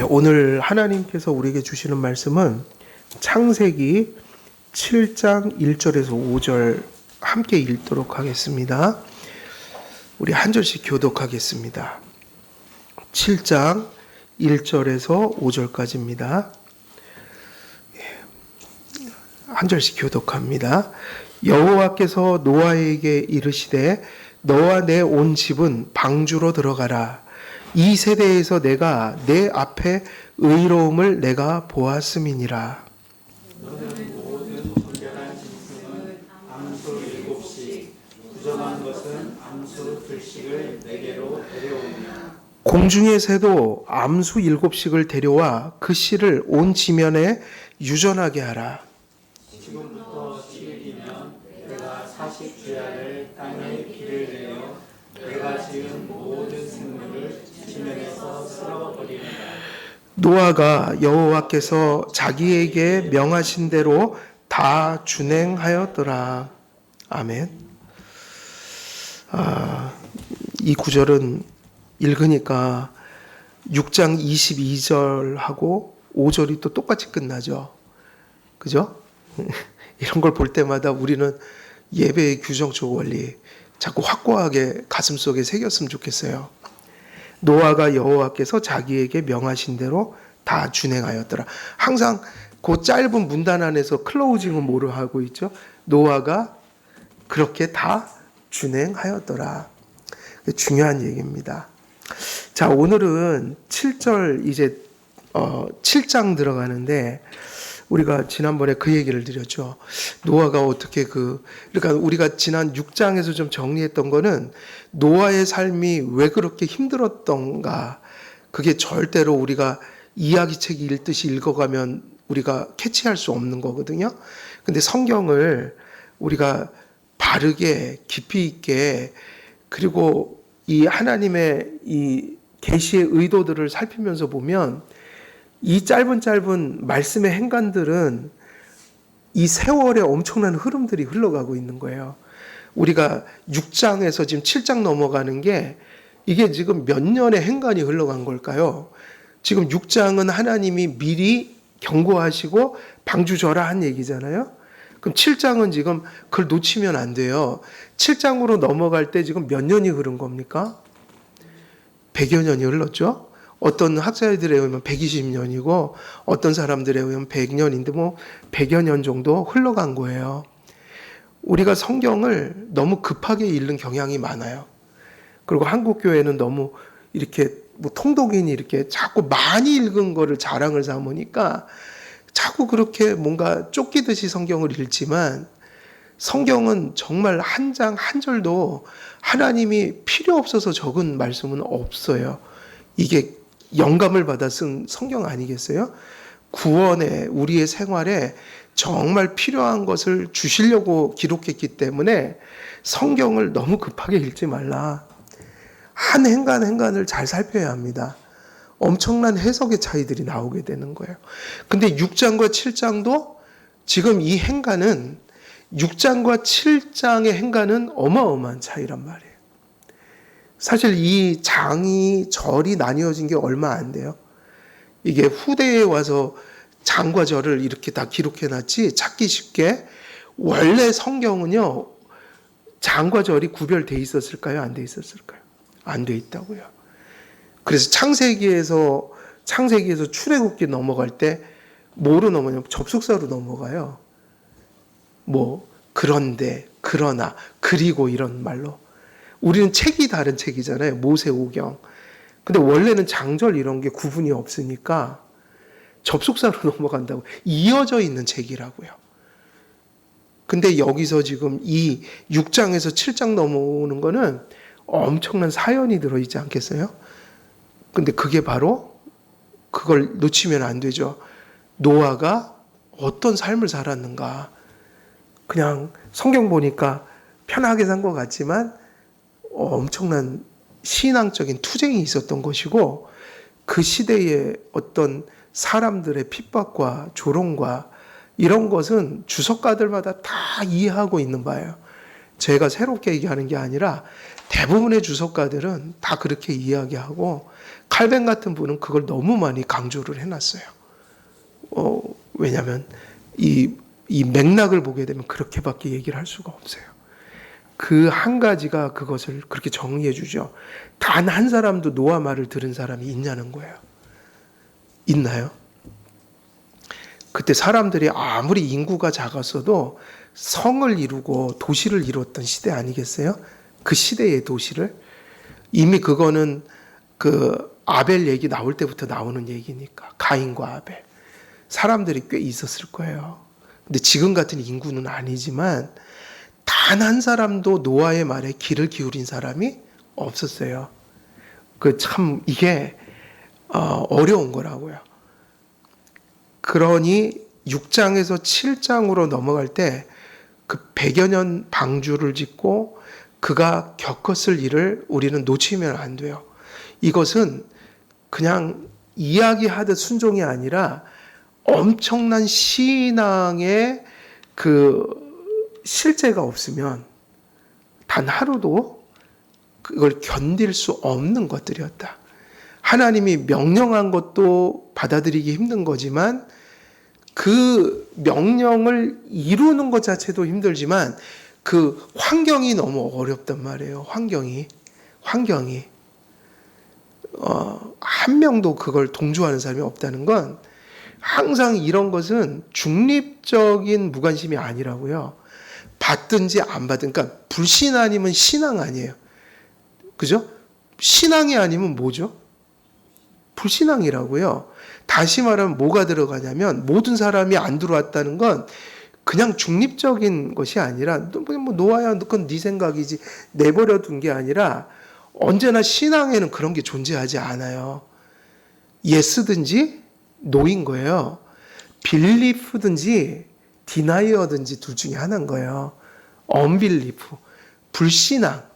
오늘 하나님께서 우리에게 주시는 말씀은 창세기 7장 1절에서 5절 함께 읽도록 하겠습니다. 우리 한 절씩 교독하겠습니다. 7장 1절에서 5절까지입니다. 한 절씩 교독합니다. 여호와께서 노아에게 이르시되 너와 내 온 집은 방주로 들어가라. 이 세대에서 내가 내 앞에 의로움을 내가 보았음이니라. 너는 모든 분별한 짐승은 암수 7씩, 부정한 것은 암수 2씩을 내게로 데려오며 공중의 새도 암수 7씩을 데려와 그 씨를 온 지면에 유전하게 하라. 지금부터 10일이면 내가 40주야를 땅에 비를 내어 내가 지은 모든 생물을 지면에서 쓸어버리리라. 노아가 여호와께서 자기에게 명하신 대로 다 준행하였더라. 아멘. 이 구절은 읽으니까 6장 22절하고 5절이 또 똑같이 끝나죠. 그죠? 이런 걸 볼 때마다 우리는 예배의 규정적 원리 자꾸 확고하게 가슴속에 새겼으면 좋겠어요. 노아가 여호와께서 자기에게 명하신 대로 다 준행하였더라. 항상 그 짧은 문단 안에서 클로징은 뭐를 하고 있죠? 노아가 그렇게 다 준행하였더라. 중요한 얘기입니다. 자, 오늘은 7절 이제 7장 들어가는데 우리가 지난번에 그 얘기를 드렸죠. 노아가 어떻게 그러니까 우리가 지난 6장에서 좀 정리했던 거는 노아의 삶이 왜 그렇게 힘들었던가, 그게 절대로 우리가 이야기책 읽듯이 읽어가면 우리가 캐치할 수 없는 거거든요. 근데 성경을 우리가 바르게 깊이 있게, 그리고 이 하나님의 이 계시의 의도들을 살피면서 보면 이 짧은 말씀의 행간들은 이 세월의 엄청난 흐름들이 흘러가고 있는 거예요. 우리가 6장에서 지금 7장 넘어가는 게 이게 지금 몇 년의 행간이 흘러간 걸까요? 지금 6장은 하나님이 미리 경고하시고 방주저라 한 얘기잖아요. 그럼 7장은 지금 그걸 놓치면 안 돼요. 7장으로 넘어갈 때 지금 몇 년이 흐른 겁니까? 100여 년이 흘렀죠. 어떤 학자들에 의하면 120년이고 어떤 사람들에 의하면 100년인데 뭐 100여 년 정도 흘러간 거예요. 우리가 성경을 너무 급하게 읽는 경향이 많아요. 그리고 한국 교회는 너무 이렇게 뭐 통독인이 이렇게 자꾸 많이 읽은 거를 자랑을 삼으니까 자꾸 그렇게 뭔가 쫓기듯이 성경을 읽지만, 성경은 정말 한 장 한 절도 하나님이 필요 없어서 적은 말씀은 없어요. 이게 영감을 받아 쓴 성경 아니겠어요? 구원에, 우리의 생활에 정말 필요한 것을 주시려고 기록했기 때문에 성경을 너무 급하게 읽지 말라. 한 행간을 잘 살펴야 합니다. 엄청난 해석의 차이들이 나오게 되는 거예요. 근데 6장과 7장도 지금 이 행간은 6장과 7장의 행간은 어마어마한 차이란 말이에요. 사실 이 장이 절이 나뉘어진 게 얼마 안 돼요. 이게 후대에 와서 장과 절을 이렇게 다 기록해놨지 찾기 쉽게. 원래 성경은요, 장과 절이 구별돼 있었을까요? 안 돼 있었을까요? 안 돼 있다고요. 그래서 창세기에서 출애굽기 넘어갈 때 뭐로 넘어가냐면 접속사로 넘어가요. 뭐 그런데, 그러나, 그리고 이런 말로. 우리는 책이 다른 책이잖아요. 모세오경. 근데 원래는 장절 이런 게 구분이 없으니까 접속사로 넘어간다고. 이어져 있는 책이라고요. 근데 여기서 지금 이 6장에서 7장 넘어오는 거는 엄청난 사연이 들어있지 않겠어요? 근데 그게 바로 그걸 놓치면 안 되죠. 노아가 어떤 삶을 살았는가. 그냥 성경 보니까 편하게 산 것 같지만 엄청난 신앙적인 투쟁이 있었던 것이고, 그 시대의 어떤 사람들의 핍박과 조롱과 이런 것은 주석가들마다 다 이해하고 있는 바예요. 제가 새롭게 얘기하는 게 아니라 대부분의 주석가들은 다 그렇게 이야기하고 칼뱅 같은 분은 그걸 너무 많이 강조를 해놨어요. 왜냐하면 이 맥락을 보게 되면 그렇게밖에 얘기를 할 수가 없어요. 그 한 가지가 그것을 그렇게 정리해 주죠. 단 한 사람도 노아 말을 들은 사람이 있냐는 거예요. 있나요? 그때 사람들이 아무리 인구가 작았어도 성을 이루고 도시를 이뤘던 시대 아니겠어요? 그 시대의 도시를. 이미 그거는 그 아벨 얘기 나올 때부터 나오는 얘기니까. 가인과 아벨. 사람들이 꽤 있었을 거예요. 근데 지금 같은 인구는 아니지만 단 한 사람도 노아의 말에 귀를 기울인 사람이 없었어요. 그 참 이게 어려운 거라고요. 그러니 6장에서 7장으로 넘어갈 때 그 100여 년 방주를 짓고 그가 겪었을 일을 우리는 놓치면 안 돼요. 이것은 그냥 이야기하듯 순종이 아니라 엄청난 신앙의 그 실제가 없으면 단 하루도 그걸 견딜 수 없는 것들이었다. 하나님이 명령한 것도 받아들이기 힘든 거지만 그 명령을 이루는 것 자체도 힘들지만 그 환경이 너무 어렵단 말이에요. 환경이 한 명도 그걸 동조하는 사람이 없다는 건 항상 이런 것은 중립적인 무관심이 아니라고요. 받든지 안 받든, 그러니까 불신 아니면 신앙 아니에요. 그죠? 신앙이 아니면 뭐죠? 불신앙이라고요. 다시 말하면 뭐가 들어가냐면 모든 사람이 안 들어왔다는 건 그냥 중립적인 것이 아니라 뭐 노아야 그건 네 생각이지 내버려 둔 게 아니라 언제나 신앙에는 그런 게 존재하지 않아요. 예스든지 노인 거예요. 빌리프든지 디나이어든지 둘 중에 하나인 거예요. 언빌리프, 불신앙.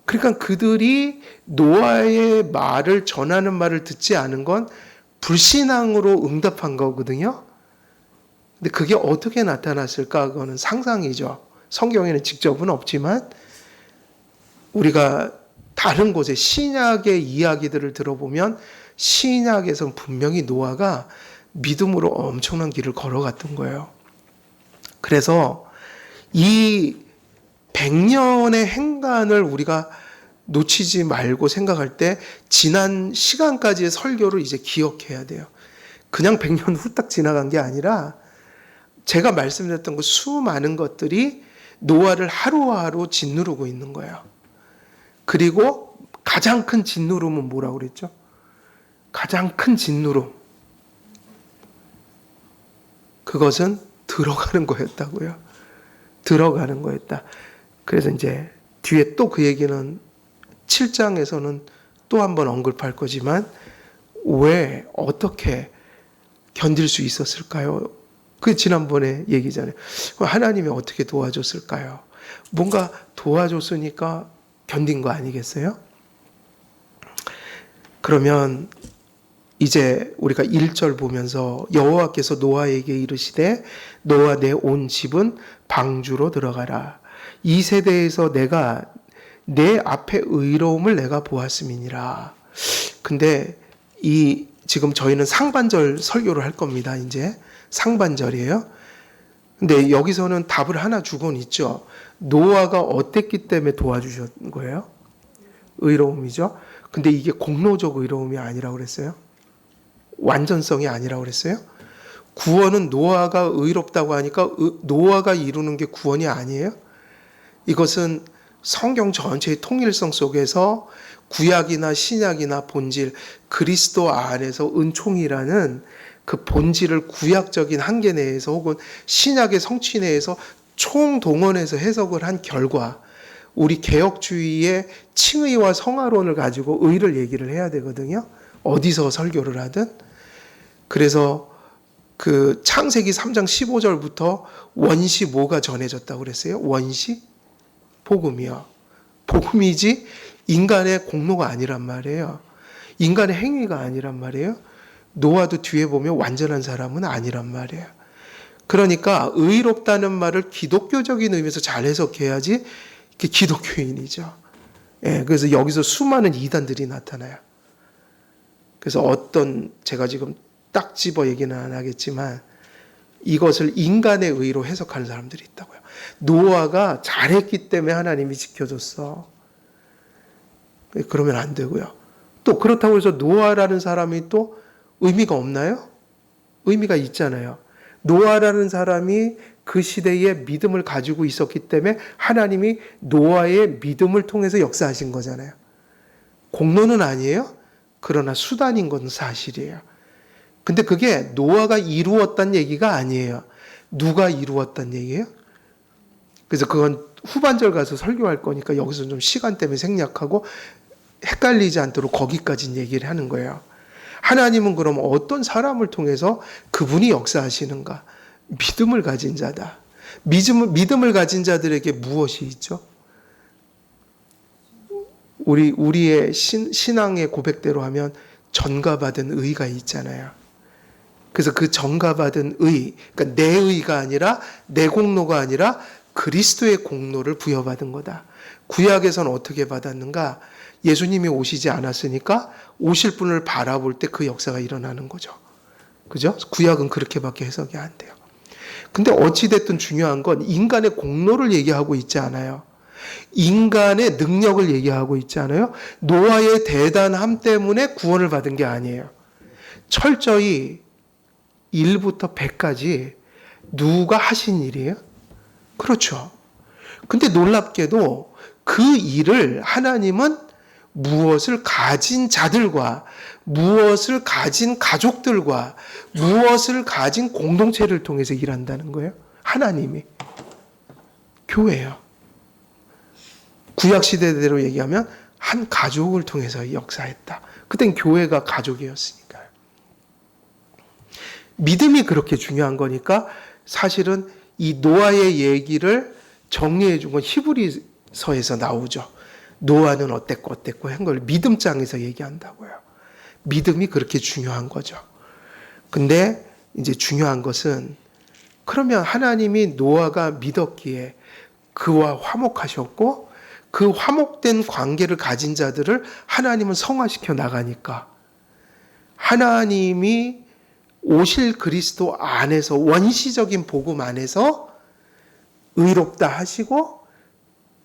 그러니까 그들이 노아의 말을 전하는 말을 듣지 않은 건 불신앙으로 응답한 거거든요. 근데 그게 어떻게 나타났을까? 그거는 상상이죠. 성경에는 직접은 없지만 우리가 다른 곳에 신약의 이야기들을 들어보면 신약에서는 분명히 노아가 믿음으로 엄청난 길을 걸어갔던 거예요. 그래서 이 100년의 행간을 우리가 놓치지 말고 생각할 때 지난 시간까지의 설교를 이제 기억해야 돼요. 그냥 100년 후딱 지나간 게 아니라 제가 말씀드렸던 그 수많은 것들이 노아를 하루하루 짓누르고 있는 거예요. 그리고 가장 큰 짓누름은 뭐라고 그랬죠? 가장 큰 짓누름. 그것은 들어가는 거였다고요. 들어가는 거였다. 그래서 이제 뒤에 또 그 얘기는 7장에서는 또 한번 언급할 거지만 왜 어떻게 견딜 수 있었을까요? 그 지난번에 얘기잖아요. 하나님이 어떻게 도와줬을까요? 뭔가 도와줬으니까 견딘 거 아니겠어요? 그러면 이제 우리가 1절 보면서 여호와께서 노아에게 이르시되 너와 내 온 집은 방주로 들어가라. 이 세대에서 내가 내 앞에 의로움을 내가 보았음이니라. 근데 지금 저희는 상반절 설교를 할 겁니다. 이제 상반절이에요. 근데 여기서는 답을 하나 주곤 있죠. 노아가 어땠기 때문에 도와주신 거예요? 의로움이죠. 근데 이게 공로적 의로움이 아니라고 그랬어요. 완전성이 아니라고 그랬어요. 구원은 노아가 의롭다고 하니까 노아가 이루는 게 구원이 아니에요. 이것은 성경 전체의 통일성 속에서 구약이나 신약이나 본질, 그리스도 안에서 은총이라는 그 본질을 구약적인 한계 내에서 혹은 신약의 성취 내에서 총동원해서 해석을 한 결과 우리 개혁주의의 칭의와 성화론을 가지고 의를 얘기를 해야 되거든요. 어디서 설교를 하든. 그래서 그 창세기 3장 15절부터 원시 뭐가 전해졌다고 그랬어요? 원시? 복음이요. 복음이지 인간의 공로가 아니란 말이에요. 인간의 행위가 아니란 말이에요. 노아도 뒤에 보면 완전한 사람은 아니란 말이에요. 그러니까 의롭다는 말을 기독교적인 의미에서 잘 해석해야지 그게 기독교인이죠. 예, 그래서 여기서 수많은 이단들이 나타나요. 그래서 제가 지금 딱 집어 얘기는 안 하겠지만 이것을 인간의 의로 해석하는 사람들이 있다고요. 노아가 잘했기 때문에 하나님이 지켜줬어. 그러면 안 되고요. 또 그렇다고 해서 노아라는 사람이 또 의미가 없나요? 의미가 있잖아요. 노아라는 사람이 그 시대에 믿음을 가지고 있었기 때문에 하나님이 노아의 믿음을 통해서 역사하신 거잖아요. 공로는 아니에요. 그러나 수단인 건 사실이에요. 근데 그게 노아가 이루었다는 얘기가 아니에요. 누가 이루었다는 얘기예요? 그래서 그건 후반절 가서 설교할 거니까 여기서 좀 시간 때문에 생략하고 헷갈리지 않도록 거기까지 얘기를 하는 거예요. 하나님은 그럼 어떤 사람을 통해서 그분이 역사하시는가? 믿음을 가진 자다. 믿음을 가진 자들에게 무엇이 있죠? 우리의 신앙의 고백대로 하면 전가받은 의가 있잖아요. 그래서 그 전가받은 의, 그러니까 내 의가 아니라 내 공로가 아니라 그리스도의 공로를 부여받은 거다. 구약에서는 어떻게 받았는가? 예수님이 오시지 않았으니까 오실 분을 바라볼 때 그 역사가 일어나는 거죠. 그죠? 구약은 그렇게밖에 해석이 안 돼요. 근데 어찌됐든 중요한 건 인간의 공로를 얘기하고 있지 않아요. 인간의 능력을 얘기하고 있지 않아요. 노아의 대단함 때문에 구원을 받은 게 아니에요. 철저히 1부터 100까지 누가 하신 일이에요? 그렇죠. 근데 놀랍게도 그 일을 하나님은 무엇을 가진 자들과 무엇을 가진 가족들과 무엇을 가진 공동체를 통해서 일한다는 거예요. 하나님이. 교회예요. 구약시대대로 얘기하면 한 가족을 통해서 역사했다. 그땐 교회가 가족이었으니까요. 믿음이 그렇게 중요한 거니까 사실은 이 노아의 얘기를 정리해 준 건 히브리서에서 나오죠. 노아는 어땠고 한 걸 믿음장에서 얘기한다고요. 믿음이 그렇게 중요한 거죠. 근데 이제 중요한 것은 그러면 하나님이 노아가 믿었기에 그와 화목하셨고 그 화목된 관계를 가진 자들을 하나님은 성화시켜 나가니까 하나님이 오실 그리스도 안에서 원시적인 복음 안에서 의롭다 하시고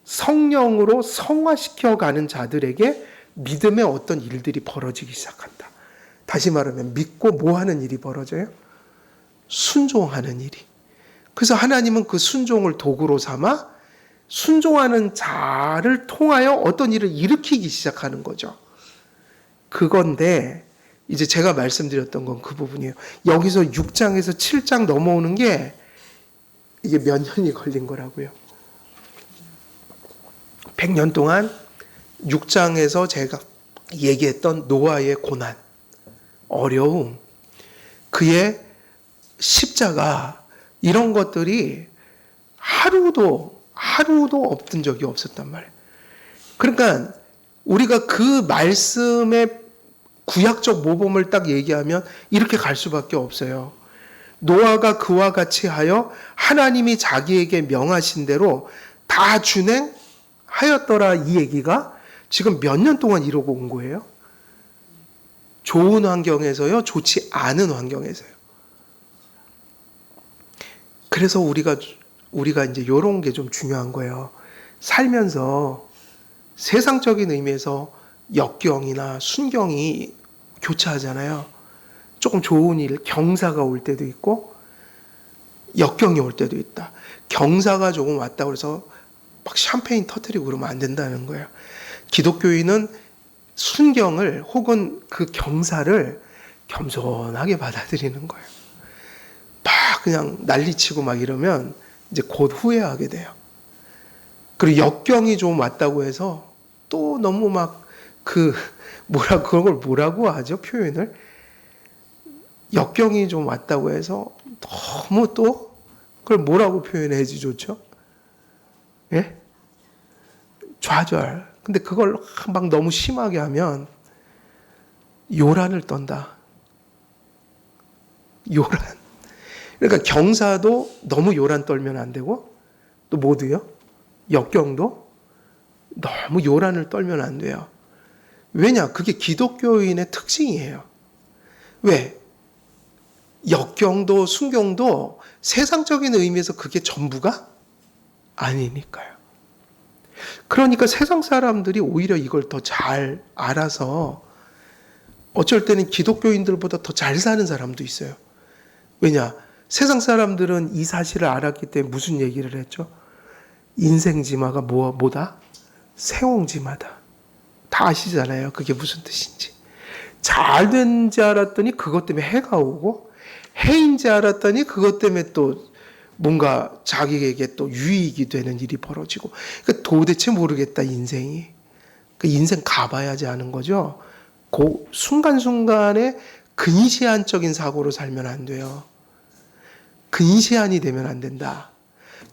성령으로 성화시켜 가는 자들에게 믿음의 어떤 일들이 벌어지기 시작한다. 다시 말하면 믿고 뭐 하는 일이 벌어져요? 순종하는 일이. 그래서 하나님은 그 순종을 도구로 삼아 순종하는 자를 통하여 어떤 일을 일으키기 시작하는 거죠. 그건데 이제 제가 말씀드렸던 건 그 부분이에요. 여기서 6장에서 7장 넘어오는 게 이게 몇 년이 걸린 거라고요. 100년 동안 6장에서 제가 얘기했던 노아의 고난, 어려움, 그의 십자가 이런 것들이 하루도 없던 적이 없었단 말이에요. 그러니까 우리가 그 말씀의 구약적 모범을 딱 얘기하면 이렇게 갈 수밖에 없어요. 노아가 그와 같이 하여 하나님이 자기에게 명하신 대로 다 준행하였더라 이 얘기가 지금 몇 년 동안 이러고 온 거예요. 좋은 환경에서요, 좋지 않은 환경에서요. 그래서 우리가 이제 이런 게 좀 중요한 거예요. 살면서 세상적인 의미에서 역경이나 순경이 교차하잖아요. 조금 좋은 일, 경사가 올 때도 있고 역경이 올 때도 있다. 경사가 조금 왔다고 해서 막 샴페인 터뜨리고 그러면 안 된다는 거예요. 기독교인은 순경을 혹은 그 경사를 겸손하게 받아들이는 거예요. 막 그냥 난리치고 막 이러면 이제 곧 후회하게 돼요. 그리고 역경이 좀 왔다고 해서 또 너무 막 그런 걸 뭐라고 하죠? 표현을. 역경이 좀 왔다고 해서 너무 또 그걸 뭐라고 표현해야지 좋죠? 예? 좌절. 근데 그걸 막 너무 심하게 하면 요란을 떤다. 요란. 그러니까 경사도 너무 요란 떨면 안 되고 또 모두요? 역경도 너무 요란을 떨면 안 돼요. 왜냐? 그게 기독교인의 특징이에요. 왜? 역경도 순경도 세상적인 의미에서 그게 전부가 아니니까요. 그러니까 세상 사람들이 오히려 이걸 더 잘 알아서 어쩔 때는 기독교인들보다 더 잘 사는 사람도 있어요. 왜냐? 세상 사람들은 이 사실을 알았기 때문에 무슨 얘기를 했죠? 인생지마가 뭐다? 세옹지마다. 다 아시잖아요. 그게 무슨 뜻인지. 잘 된 줄 알았더니 그것 때문에 해가 오고, 해인 줄 알았더니 그것 때문에 또 뭔가 자기에게 또 유익이 되는 일이 벌어지고. 그러니까 도대체 모르겠다, 인생이. 그 인생 가봐야지 아는 거죠. 그 순간순간에 근시안적인 사고로 살면 안 돼요. 근시안이 되면 안 된다.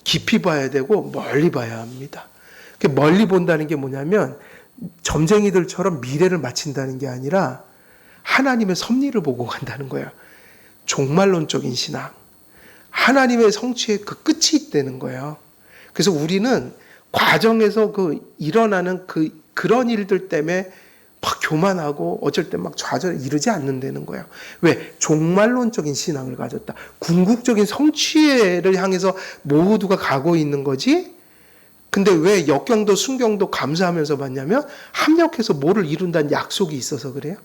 깊이 봐야 되고 멀리 봐야 합니다. 멀리 본다는 게 뭐냐면 점쟁이들처럼 미래를 맞춘다는 게 아니라 하나님의 섭리를 보고 간다는 거예요. 종말론적인 신앙. 하나님의 성취의 그 끝이 있다는 거예요. 그래서 우리는 과정에서 일어나는 그런 일들 때문에 막 교만하고 어쩔 때 막 좌절에 이르지 않는다는 거예요. 왜? 종말론적인 신앙을 가졌다. 궁극적인 성취를 향해서 모두가 가고 있는 거지. 근데 왜 역경도 순경도 감사하면서 봤냐면 합력해서 뭐를 이룬다는 약속이 있어서 그래요.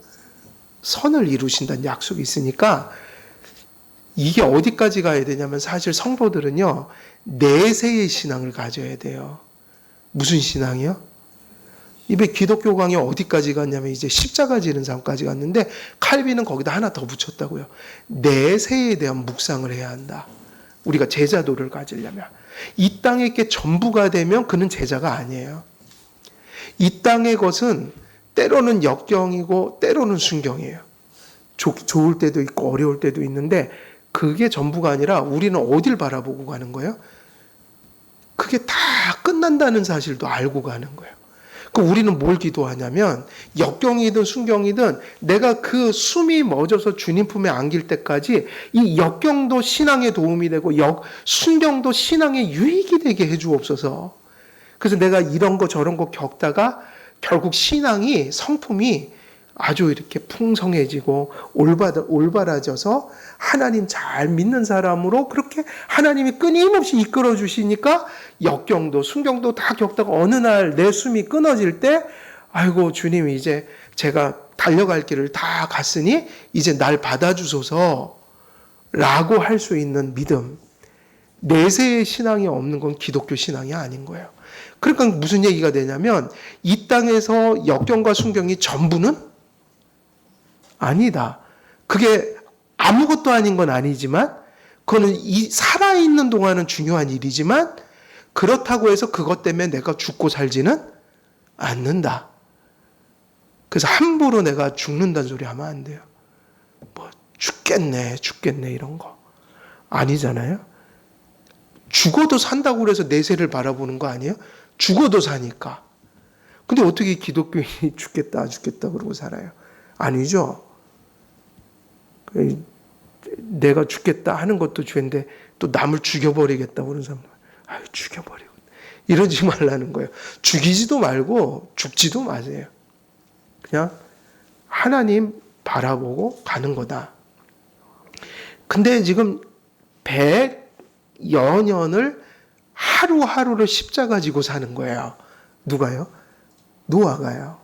선을 이루신다는 약속이 있으니까 이게 어디까지 가야 되냐면 사실 성도들은요. 내세의 신앙을 가져야 돼요. 무슨 신앙이요? 입에 기독교 강의 어디까지 갔냐면 이제 십자가 지는 삶까지 갔는데 칼빈은 거기다 하나 더 붙였다고요. 내세에 대한 묵상을 해야 한다. 우리가 제자도를 가지려면. 이 땅의 게 전부가 되면 그는 제자가 아니에요. 이 땅의 것은 때로는 역경이고 때로는 순경이에요. 좋을 때도 있고 어려울 때도 있는데 그게 전부가 아니라 우리는 어딜 바라보고 가는 거예요? 그게 다 끝난다는 사실도 알고 가는 거예요. 우리는 뭘 기도하냐면 역경이든 순경이든 내가 그 숨이 멎어서 주님 품에 안길 때까지 이 역경도 신앙에 도움이 되고 순경도 신앙에 유익이 되게 해주옵소서. 그래서 내가 이런 거 저런 거 겪다가 결국 신앙이 성품이 아주 이렇게 풍성해지고 올바라져서 하나님 잘 믿는 사람으로 그렇게 하나님이 끊임없이 이끌어 주시니까 역경도 순경도 다 겪다가 어느 날 내 숨이 끊어질 때 아이고 주님 이제 제가 달려갈 길을 다 갔으니 이제 날 받아주소서 라고 할 수 있는 믿음. 내세의 신앙이 없는 건 기독교 신앙이 아닌 거예요. 그러니까 무슨 얘기가 되냐면 이 땅에서 역경과 순경이 전부는 아니다. 그게 아무것도 아닌 건 아니지만 그거는 살아있는 동안은 중요한 일이지만 그렇다고 해서 그것 때문에 내가 죽고 살지는 않는다. 그래서 함부로 내가 죽는다는 소리 하면 안 돼요. 뭐 죽겠네 이런 거 아니잖아요. 죽어도 산다고 그래서 내세를 바라보는 거 아니에요? 죽어도 사니까. 근데 어떻게 기독교인이 죽겠다 그러고 살아요? 아니죠. 내가 죽겠다 하는 것도 죄인데 또 남을 죽여버리겠다고 그러는 사람들 죽여버리고 이러지 말라는 거예요. 죽이지도 말고 죽지도 마세요. 그냥 하나님 바라보고 가는 거다. 근데 지금 100여 년을 하루하루를 십자가 지고 사는 거예요. 누가요? 노아가요.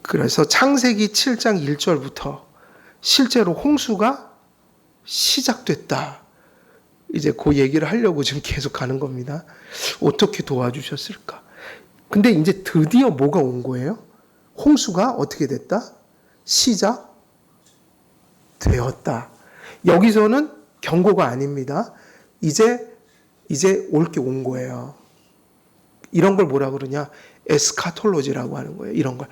그래서 창세기 7장 1절부터 실제로 홍수가 시작됐다. 이제 그 얘기를 하려고 지금 계속 가는 겁니다. 어떻게 도와주셨을까? 근데 이제 드디어 뭐가 온 거예요? 홍수가 어떻게 됐다? 시작되었다. 여기서는 경고가 아닙니다. 이제 올 게 온 거예요. 이런 걸 뭐라 그러냐? 에스카톨로지라고 하는 거예요. 이런 걸.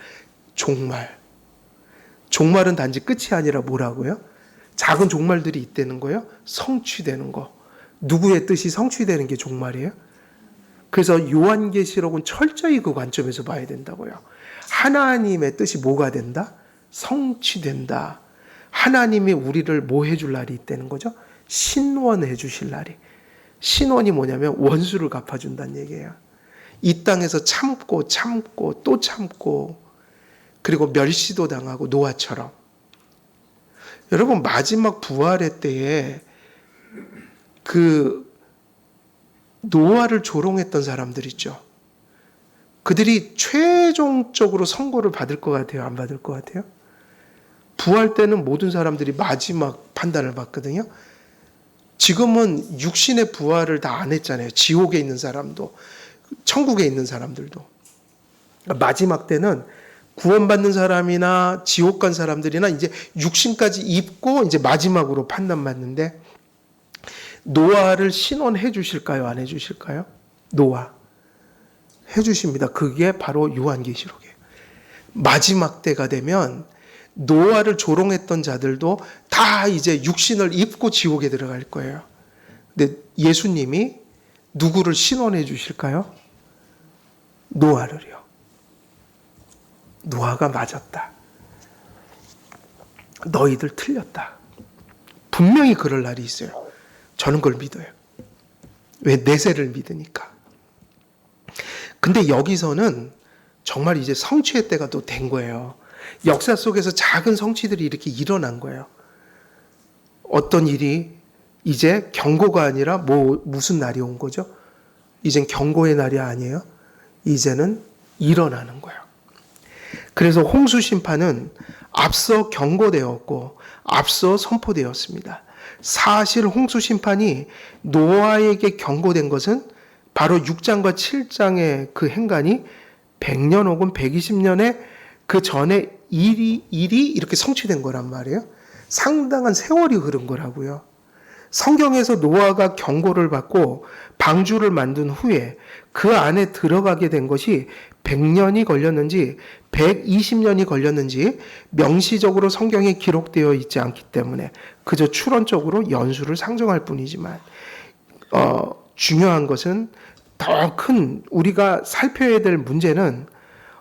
종말은 단지 끝이 아니라 뭐라고요? 작은 종말들이 있다는 거예요. 성취되는 거. 누구의 뜻이 성취되는 게 종말이에요? 그래서 요한계시록은 철저히 그 관점에서 봐야 된다고요. 하나님의 뜻이 뭐가 된다? 성취된다. 하나님이 우리를 뭐 해줄 날이 있다는 거죠? 신원해 주실 날이. 신원이 뭐냐면 원수를 갚아준다는 얘기예요. 이 땅에서 참고 참고 또 참고 그리고 멸시도 당하고 노아처럼. 여러분 마지막 부활의 때에 그 노아를 조롱했던 사람들 있죠. 그들이 최종적으로 선고를 받을 것 같아요? 안 받을 것 같아요? 부활 때는 모든 사람들이 마지막 판단을 받거든요. 지금은 육신의 부활을 다 안 했잖아요. 지옥에 있는 사람도 천국에 있는 사람들도. 마지막 때는 구원받는 사람이나 지옥 간 사람들이나 이제 육신까지 입고 이제 마지막으로 판단받는데 노아를 신원해 주실까요? 안 해 주실까요? 노아 해 주십니다. 그게 바로 요한계시록이에요. 마지막 때가 되면 노아를 조롱했던 자들도 다 이제 육신을 입고 지옥에 들어갈 거예요. 근데 예수님이 누구를 신원해 주실까요? 노아를요. 노아가 맞았다. 너희들 틀렸다. 분명히 그럴 날이 있어요. 저는 그걸 믿어요. 왜? 내세를 믿으니까. 근데 여기서는 정말 이제 성취의 때가 또 된 거예요. 역사 속에서 작은 성취들이 이렇게 일어난 거예요. 어떤 일이 이제 경고가 아니라 무슨 날이 온 거죠? 이젠 경고의 날이 아니에요. 이제는 일어나는 거예요. 그래서 홍수 심판은 앞서 경고되었고 앞서 선포되었습니다. 사실 홍수 심판이 노아에게 경고된 것은 바로 6장과 7장의 그 행간이 100년 혹은 120년의 그 전에 일이 이렇게 성취된 거란 말이에요. 상당한 세월이 흐른 거라고요. 성경에서 노아가 경고를 받고 방주를 만든 후에 그 안에 들어가게 된 것이 100년이 걸렸는지 120년이 걸렸는지 명시적으로 성경에 기록되어 있지 않기 때문에 그저 추론적으로 연수를 상정할 뿐이지만 중요한 것은 더 큰 우리가 살펴야 될 문제는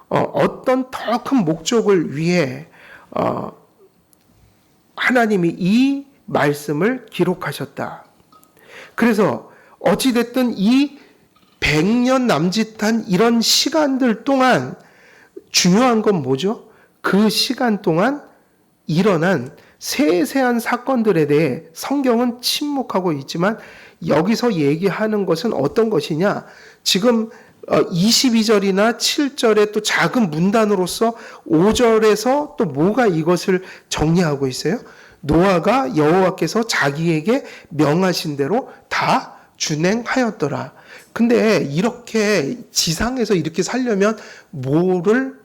어떤 더 큰 목적을 위해 하나님이 이 말씀을 기록하셨다. 그래서 어찌됐든 이 100년 남짓한 이런 시간들 동안 중요한 건 뭐죠? 그 시간 동안 일어난 세세한 사건들에 대해 성경은 침묵하고 있지만 여기서 얘기하는 것은 어떤 것이냐? 지금 22절이나 7절에 또 작은 문단으로서 5절에서 또 뭐가 이것을 정리하고 있어요? 노아가 여호와께서 자기에게 명하신 대로 다 준행하였더라. 근데 이렇게 지상에서 이렇게 살려면 뭐를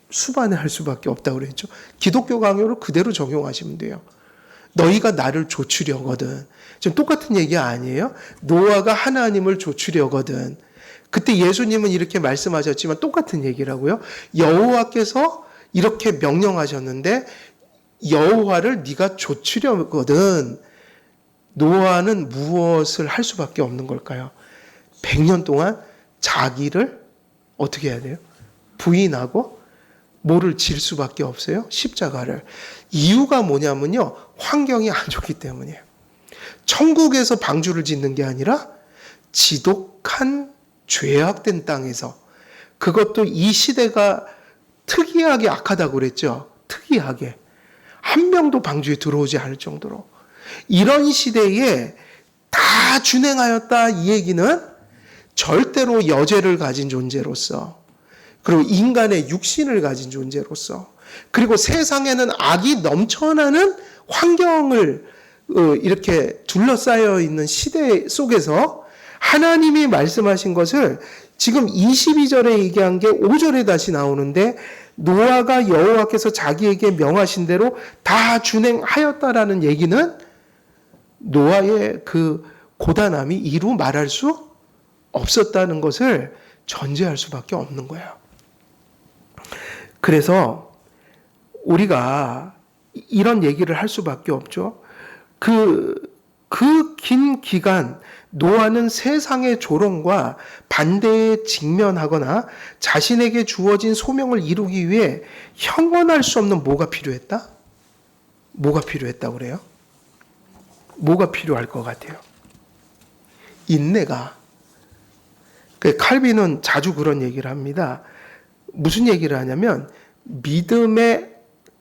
수반할 수밖에 없다고 그랬죠. 기독교 강요를 그대로 적용하시면 돼요. 너희가 나를 조추려거든. 지금 똑같은 얘기 아니에요? 노아가 하나님을 조추려거든. 그때 예수님은 이렇게 말씀하셨지만 똑같은 얘기라고요. 여호와께서 이렇게 명령하셨는데 여호와를 네가 조추려거든. 노아는 무엇을 할 수밖에 없는 걸까요? 100년 동안 자기를 어떻게 해야 돼요? 부인하고 뭐를 질 수밖에 없어요? 십자가를. 이유가 뭐냐면요. 환경이 안 좋기 때문이에요. 천국에서 방주를 짓는 게 아니라 지독한 죄악된 땅에서, 그것도 이 시대가 특이하게 악하다고 그랬죠. 특이하게. 한 명도 방주에 들어오지 않을 정도로. 이런 시대에 다 준행하였다 이 얘기는 절대로 여죄를 가진 존재로서, 그리고 인간의 육신을 가진 존재로서, 그리고 세상에는 악이 넘쳐나는 환경을 이렇게 둘러싸여 있는 시대 속에서 하나님이 말씀하신 것을 지금 22절에 얘기한 게 5절에 다시 나오는데, 노아가 여호와께서 자기에게 명하신 대로 다 준행하였다라는 얘기는 노아의 그 고단함이 이루 말할 수 없었다는 것을 전제할 수밖에 없는 거예요. 그래서 우리가 이런 얘기를 할 수밖에 없죠. 그 긴 기간 노아는 세상의 조롱과 반대에 직면하거나 자신에게 주어진 소명을 이루기 위해 형언할 수 없는 뭐가 필요했다? 뭐가 필요했다고 그래요? 뭐가 필요할 것 같아요? 인내가. 칼빈은 자주 그런 얘기를 합니다. 무슨 얘기를 하냐면 믿음의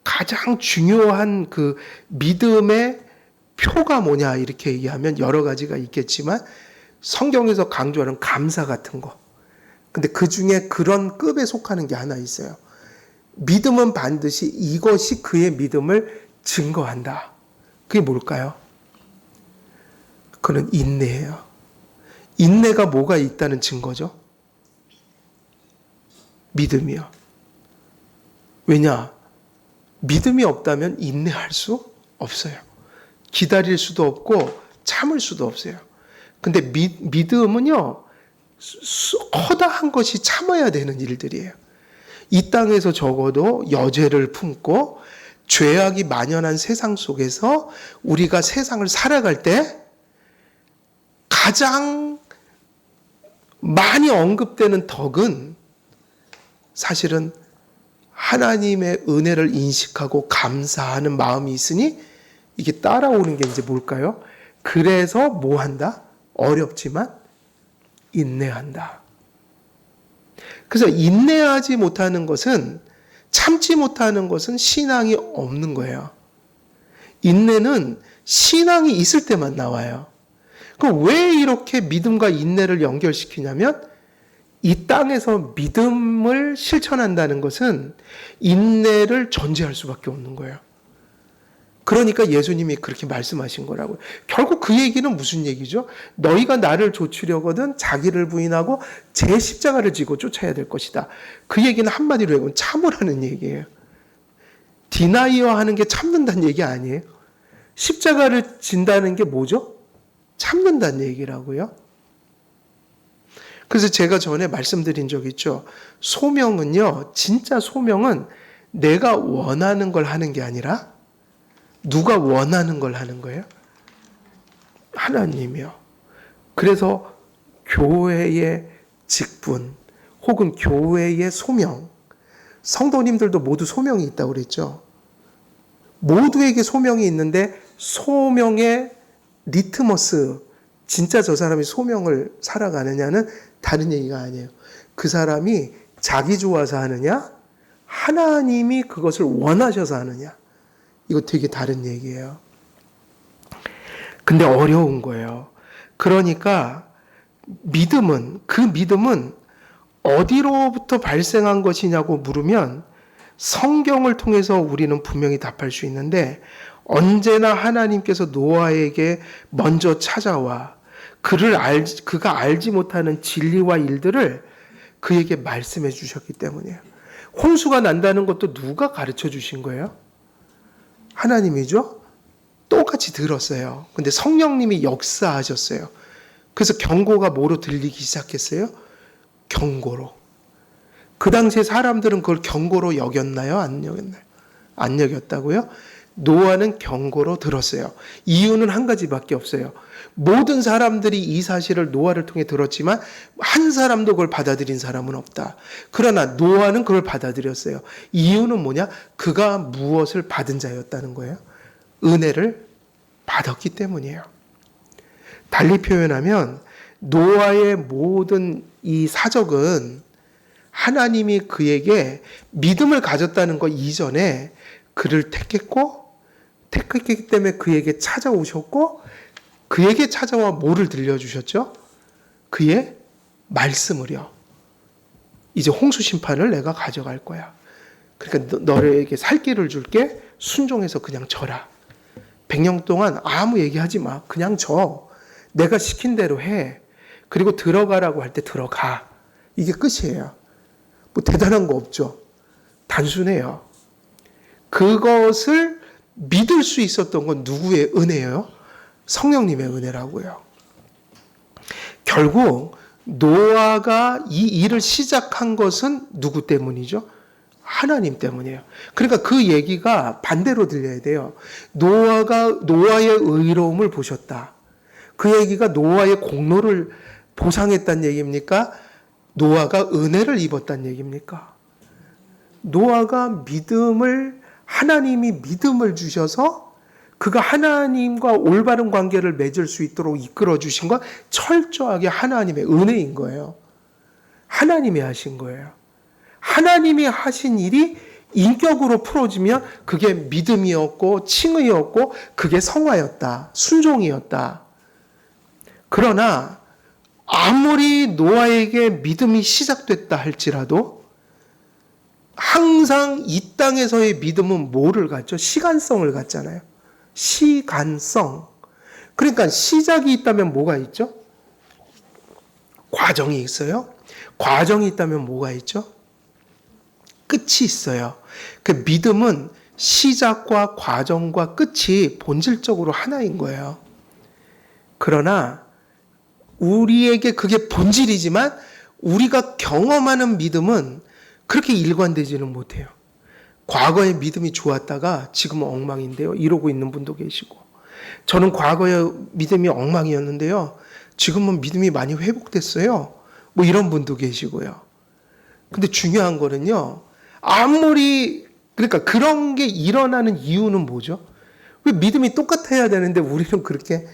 가장 중요한 그 믿음의 표가 뭐냐 이렇게 얘기하면 여러 가지가 있겠지만 성경에서 강조하는 감사 같은 거. 근데 그 중에 그런 급에 속하는 게 하나 있어요. 믿음은 반드시 이것이 그의 믿음을 증거한다. 그게 뭘까요? 그건 인내예요. 인내가 뭐가 있다는 증거죠? 믿음이요. 왜냐? 믿음이 없다면 인내할 수 없어요. 기다릴 수도 없고 참을 수도 없어요. 근데 믿음은요, 허다한 것이 참아야 되는 일들이에요. 이 땅에서 적어도 여죄를 품고 죄악이 만연한 세상 속에서 우리가 세상을 살아갈 때 가장 많이 언급되는 덕은 사실은 하나님의 은혜를 인식하고 감사하는 마음이 있으니 이게 따라오는 게 이제 뭘까요? 그래서 뭐 한다? 어렵지만 인내한다. 그래서 인내하지 못하는 것은, 참지 못하는 것은 신앙이 없는 거예요. 인내는 신앙이 있을 때만 나와요. 그럼 왜 이렇게 믿음과 인내를 연결시키냐면 이 땅에서 믿음을 실천한다는 것은 인내를 전제할 수밖에 없는 거예요. 그러니까 예수님이 그렇게 말씀하신 거라고요. 결국 그 얘기는 무슨 얘기죠? 너희가 나를 좇으려거든 자기를 부인하고 제 십자가를 지고 쫓아야 될 것이다. 그 얘기는 한마디로 해보면 참으라는 얘기예요. 디나이어 하는 게 참는다는 얘기 아니에요. 십자가를 진다는 게 뭐죠? 참는다는 얘기라고요. 그래서 제가 전에 말씀드린 적 있죠. 소명은요, 진짜 소명은 내가 원하는 걸 하는 게 아니라 누가 원하는 걸 하는 거예요? 하나님이요. 그래서 교회의 직분 혹은 교회의 소명, 성도님들도 모두 소명이 있다고 그랬죠. 모두에게 소명이 있는데 소명의 리트머스, 진짜 저 사람이 소명을 살아가느냐는 다른 얘기가 아니에요. 그 사람이 자기 좋아서 하느냐, 하나님이 그것을 원하셔서 하느냐, 이거 되게 다른 얘기예요. 근데 어려운 거예요. 그러니까 믿음은, 그 믿음은 어디로부터 발생한 것이냐고 물으면 성경을 통해서 우리는 분명히 답할 수 있는데, 언제나 하나님께서 노아에게 먼저 찾아와 그가 알지 못하는 진리와 일들을 그에게 말씀해 주셨기 때문이에요. 홍수가 난다는 것도 누가 가르쳐 주신 거예요? 하나님이죠? 똑같이 들었어요. 근데 성령님이 역사하셨어요. 그래서 경고가 뭐로 들리기 시작했어요? 경고로. 그 당시에 사람들은 그걸 경고로 여겼나요? 안 여겼나요? 안 여겼다고요? 노아는 경고로 들었어요. 이유는 한 가지밖에 없어요. 모든 사람들이 이 사실을 노아를 통해 들었지만 한 사람도 그걸 받아들인 사람은 없다. 그러나 노아는 그걸 받아들였어요. 이유는 뭐냐? 그가 무엇을 받은 자였다는 거예요. 은혜를 받았기 때문이에요. 달리 표현하면 노아의 모든 이 사적은 하나님이 그에게 믿음을 가졌다는 것 이전에 그를 택했기 때문에 그에게 찾아오셨고, 그에게 찾아와 뭐를 들려주셨죠? 그의 말씀을요. 이제 홍수 심판을 내가 가져갈 거야. 그러니까 너에게 살 길을 줄게. 순종해서 그냥 져라. 100년 동안 아무 얘기하지 마. 그냥 져. 내가 시킨 대로 해. 그리고 들어가라고 할 때 들어가. 이게 끝이에요. 뭐 대단한 거 없죠. 단순해요. 그것을 믿을 수 있었던 건 누구의 은혜예요? 성령님의 은혜라고요. 결국 노아가 이 일을 시작한 것은 누구 때문이죠? 하나님 때문이에요. 그러니까 그 얘기가 반대로 들려야 돼요. 노아가 노아의 의로움을 보셨다. 그 얘기가 노아의 공로를 보상했다는 얘기입니까? 노아가 은혜를 입었다는 얘기입니까? 노아가 하나님이 믿음을 주셔서 그가 하나님과 올바른 관계를 맺을 수 있도록 이끌어 주신 건 철저하게 하나님의 은혜인 거예요. 하나님이 하신 거예요. 하나님이 하신 일이 인격으로 풀어지면 그게 믿음이었고 칭의였고 그게 성화였다. 순종이었다. 그러나 아무리 노아에게 믿음이 시작됐다 할지라도 항상 이 땅에서의 믿음은 뭐를 갖죠? 시간성을 갖잖아요. 시간성. 그러니까 시작이 있다면 뭐가 있죠? 과정이 있어요. 과정이 있다면 뭐가 있죠? 끝이 있어요. 그 믿음은 시작과 과정과 끝이 본질적으로 하나인 거예요. 그러나 우리에게 그게 본질이지만 우리가 경험하는 믿음은 그렇게 일관되지는 못해요. 과거에 믿음이 좋았다가 지금은 엉망인데요. 이러고 있는 분도 계시고. 저는 과거에 믿음이 엉망이었는데요. 지금은 믿음이 많이 회복됐어요. 뭐 이런 분도 계시고요. 근데 중요한 거는요. 그러니까 그런 게 일어나는 이유는 뭐죠? 왜 믿음이 똑같아야 되는데 우리는 그렇게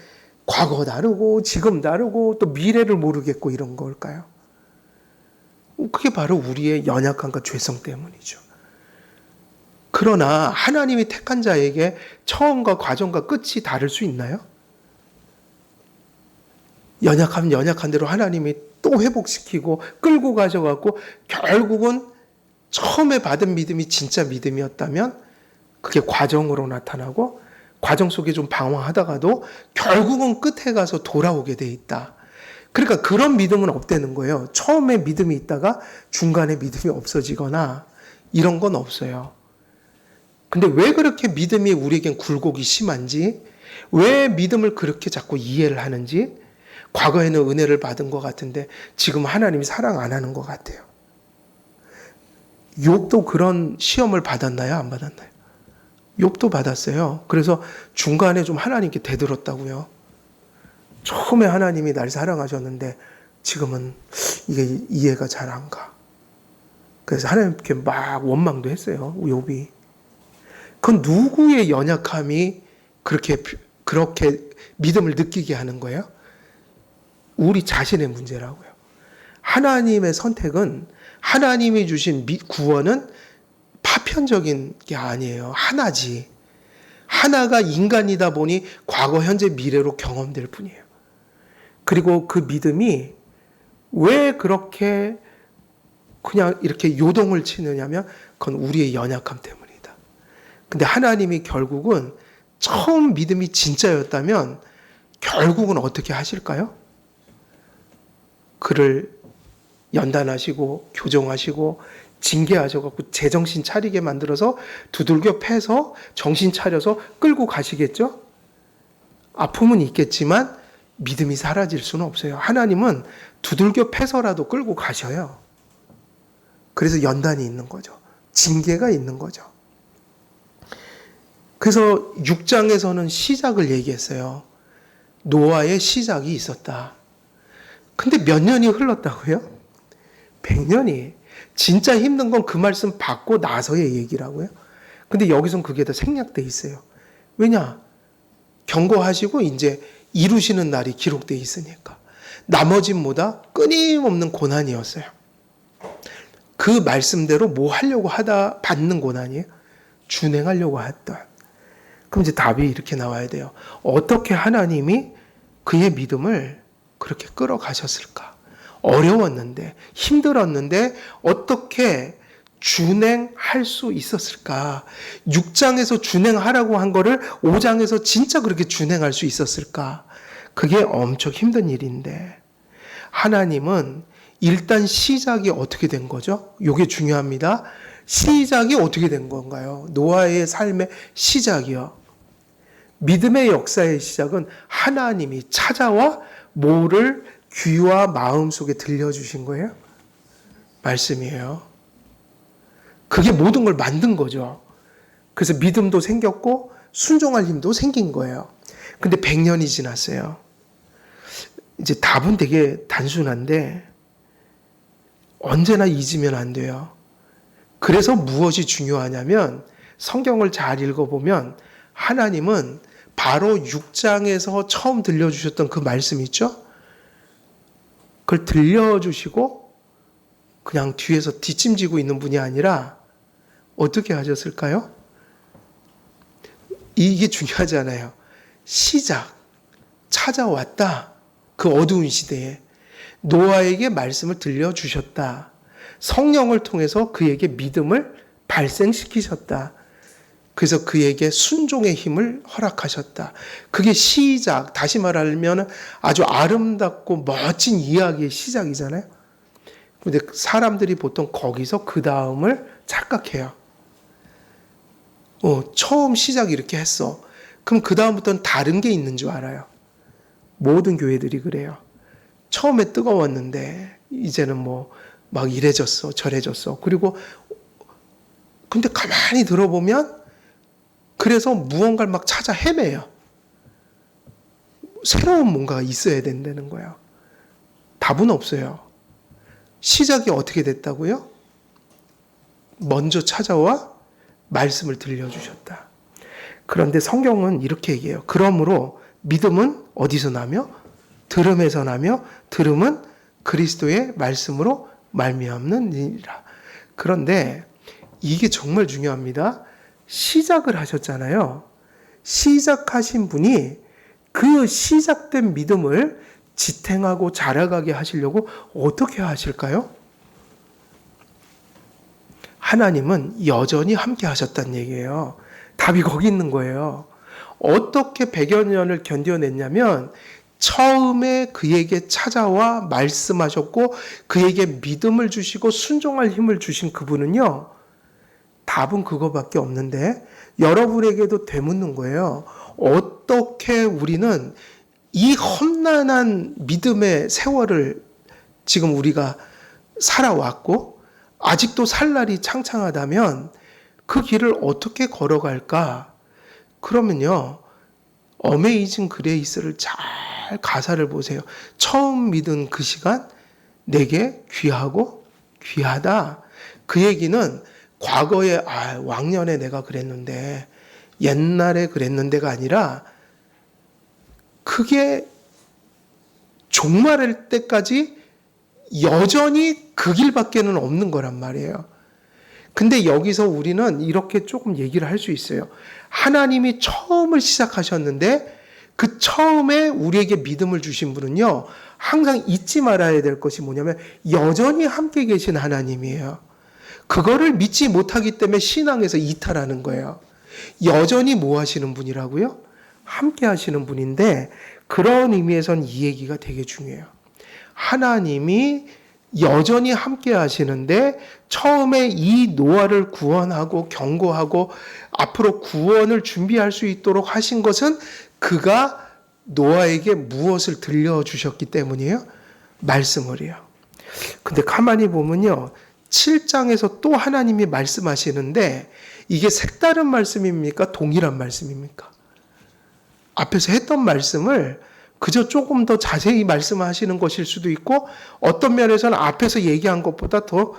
과거 다르고 지금 다르고 또 미래를 모르겠고 이런 걸까요? 그게 바로 우리의 연약함과 죄성 때문이죠. 그러나 하나님이 택한 자에게 처음과 과정과 끝이 다를 수 있나요? 연약하면 연약한 대로 하나님이 또 회복시키고 끌고 가셔갖고 결국은 처음에 받은 믿음이 진짜 믿음이었다면 그게 과정으로 나타나고 과정 속에 좀 방황하다가도 결국은 끝에 가서 돌아오게 돼 있다. 그러니까 그런 믿음은 없다는 거예요. 처음에 믿음이 있다가 중간에 믿음이 없어지거나 이런 건 없어요. 근데 왜 그렇게 믿음이 우리에겐 굴곡이 심한지, 왜 믿음을 그렇게 자꾸 이해를 하는지, 과거에는 은혜를 받은 것 같은데 지금 하나님이 사랑 안 하는 것 같아요. 욥도 그런 시험을 받았나요? 안 받았나요? 욥도 받았어요. 그래서 중간에 좀 하나님께 대들었다고요. 처음에 하나님이 날 사랑하셨는데 지금은 이게 이해가 잘 안 가. 그래서 하나님께 막 원망도 했어요. 욥이. 그건 누구의 연약함이 그렇게 믿음을 느끼게 하는 거예요? 우리 자신의 문제라고요. 하나님의 선택은, 하나님이 주신 구원은 파편적인 게 아니에요. 하나지. 하나가 인간이다 보니 과거, 현재, 미래로 경험될 뿐이에요. 그리고 그 믿음이 왜 그렇게 그냥 이렇게 요동을 치느냐면 그건 우리의 연약함 때문이다. 근데 하나님이 결국은 처음 믿음이 진짜였다면 결국은 어떻게 하실까요? 그를 연단하시고 교정하시고 징계하셔갖고 제정신 차리게 만들어서 두들겨 패서 정신 차려서 끌고 가시겠죠? 아픔은 있겠지만 믿음이 사라질 수는 없어요. 하나님은 두들겨 패서라도 끌고 가셔요. 그래서 연단이 있는 거죠. 징계가 있는 거죠. 그래서 6장에서는 시작을 얘기했어요. 노아의 시작이 있었다. 근데 몇 년이 흘렀다고요? 100년이. 진짜 힘든 건 그 말씀 받고 나서의 얘기라고요. 근데 여기선 그게 다 생략돼 있어요. 왜냐? 경고하시고 이제 이루시는 날이 기록돼 있으니까. 나머진 뭐다? 끊임없는 고난이었어요. 그 말씀대로 뭐 하려고 하다 받는 고난이에요? 준행하려고 했던. 그럼 이제 답이 이렇게 나와야 돼요. 어떻게 하나님이 그의 믿음을 그렇게 끌어가셨을까? 어려웠는데, 힘들었는데 어떻게 준행할 수 있었을까? 6장에서 준행하라고 한 거를 5장에서 진짜 그렇게 준행할 수 있었을까? 그게 엄청 힘든 일인데 하나님은 일단 시작이 어떻게 된 거죠? 이게 중요합니다. 시작이 어떻게 된 건가요? 노아의 삶의 시작이요. 믿음의 역사의 시작은 하나님이 찾아와 뭐를 귀와 마음 속에 들려주신 거예요? 말씀이에요. 그게 모든 걸 만든 거죠. 그래서 믿음도 생겼고 순종할 힘도 생긴 거예요. 근데 100년이 지났어요. 이제 답은 되게 단순한데 언제나 잊으면 안 돼요. 그래서 무엇이 중요하냐면 성경을 잘 읽어보면 하나님은 바로 6장에서 처음 들려주셨던 그 말씀 있죠? 그걸 들려주시고 그냥 뒤에서 뒷짐지고 있는 분이 아니라 어떻게 하셨을까요? 이게 중요하잖아요. 시작, 찾아왔다. 그 어두운 시대에 노아에게 말씀을 들려주셨다. 성령을 통해서 그에게 믿음을 발생시키셨다. 그래서 그에게 순종의 힘을 허락하셨다. 그게 시작, 다시 말하면 아주 아름답고 멋진 이야기의 시작이잖아요. 근데 사람들이 보통 거기서 그 다음을 착각해요. 처음 시작 이렇게 했어. 그럼 그 다음부터는 다른 게 있는 줄 알아요. 모든 교회들이 그래요. 처음에 뜨거웠는데 이제는 뭐 막 이래졌어 저래졌어. 그리고 근데 가만히 들어보면 그래서 무언가를 막 찾아 헤매요. 새로운 뭔가가 있어야 된다는 거예요. 답은 없어요. 시작이 어떻게 됐다고요? 먼저 찾아와 말씀을 들려주셨다. 그런데 성경은 이렇게 얘기해요. 그러므로 믿음은 어디서 나며? 들음에서 나며 들음은 그리스도의 말씀으로 말미암는 일이라. 그런데 이게 정말 중요합니다. 시작을 하셨잖아요. 시작하신 분이 그 시작된 믿음을 지탱하고 자라가게 하시려고 어떻게 하실까요? 하나님은 여전히 함께 하셨다는 얘기예요. 답이 거기 있는 거예요. 어떻게 100여 년을 견뎌냈냐면 처음에 그에게 찾아와 말씀하셨고 그에게 믿음을 주시고 순종할 힘을 주신 그분은요. 답은 그거밖에 없는데 여러분에게도 되묻는 거예요. 어떻게 우리는 이 험난한 믿음의 세월을 지금 우리가 살아왔고 아직도 살 날이 창창하다면 그 길을 어떻게 걸어갈까? 그러면요. 어메이징 그레이스를 잘 가사를 보세요. 처음 믿은 그 시간 내게 귀하고 귀하다. 그 얘기는 과거에 왕년에 내가 그랬는데 옛날에 그랬는데가 아니라 그게 종말할 때까지 여전히 그 길밖에는 없는 거란 말이에요. 근데 여기서 우리는 이렇게 조금 얘기를 할 수 있어요. 하나님이 처음을 시작하셨는데 그 처음에 우리에게 믿음을 주신 분은요. 항상 잊지 말아야 될 것이 뭐냐면 여전히 함께 계신 하나님이에요. 그거를 믿지 못하기 때문에 신앙에서 이탈하는 거예요. 여전히 뭐 하시는 분이라고요? 함께 하시는 분인데 그런 의미에선 이 얘기가 되게 중요해요. 하나님이 여전히 함께 하시는데 처음에 이 노아를 구원하고 경고하고 앞으로 구원을 준비할 수 있도록 하신 것은 그가 노아에게 무엇을 들려주셨기 때문이에요? 말씀을요. 근데 가만히 보면요. 7장에서 또 하나님이 말씀하시는데 이게 색다른 말씀입니까? 동일한 말씀입니까? 앞에서 했던 말씀을 그저 조금 더 자세히 말씀하시는 것일 수도 있고 어떤 면에서는 앞에서 얘기한 것보다 더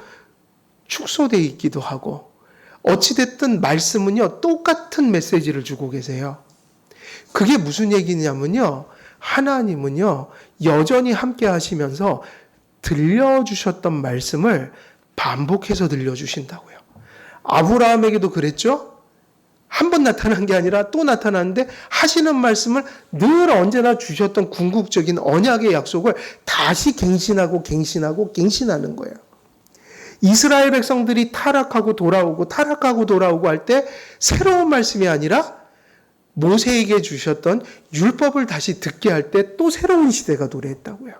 축소되어 있기도 하고 어찌됐든 말씀은요 똑같은 메시지를 주고 계세요. 그게 무슨 얘기냐면요 하나님은요 여전히 함께 하시면서 들려주셨던 말씀을 반복해서 들려주신다고요. 아브라함에게도 그랬죠. 한 번 나타난 게 아니라 또 나타났는데 하시는 말씀을 늘 언제나 주셨던 궁극적인 언약의 약속을 다시 갱신하고 갱신하는 거예요. 이스라엘 백성들이 타락하고 돌아오고 할 때 새로운 말씀이 아니라 모세에게 주셨던 율법을 다시 듣게 할 때 또 새로운 시대가 도래했다고요.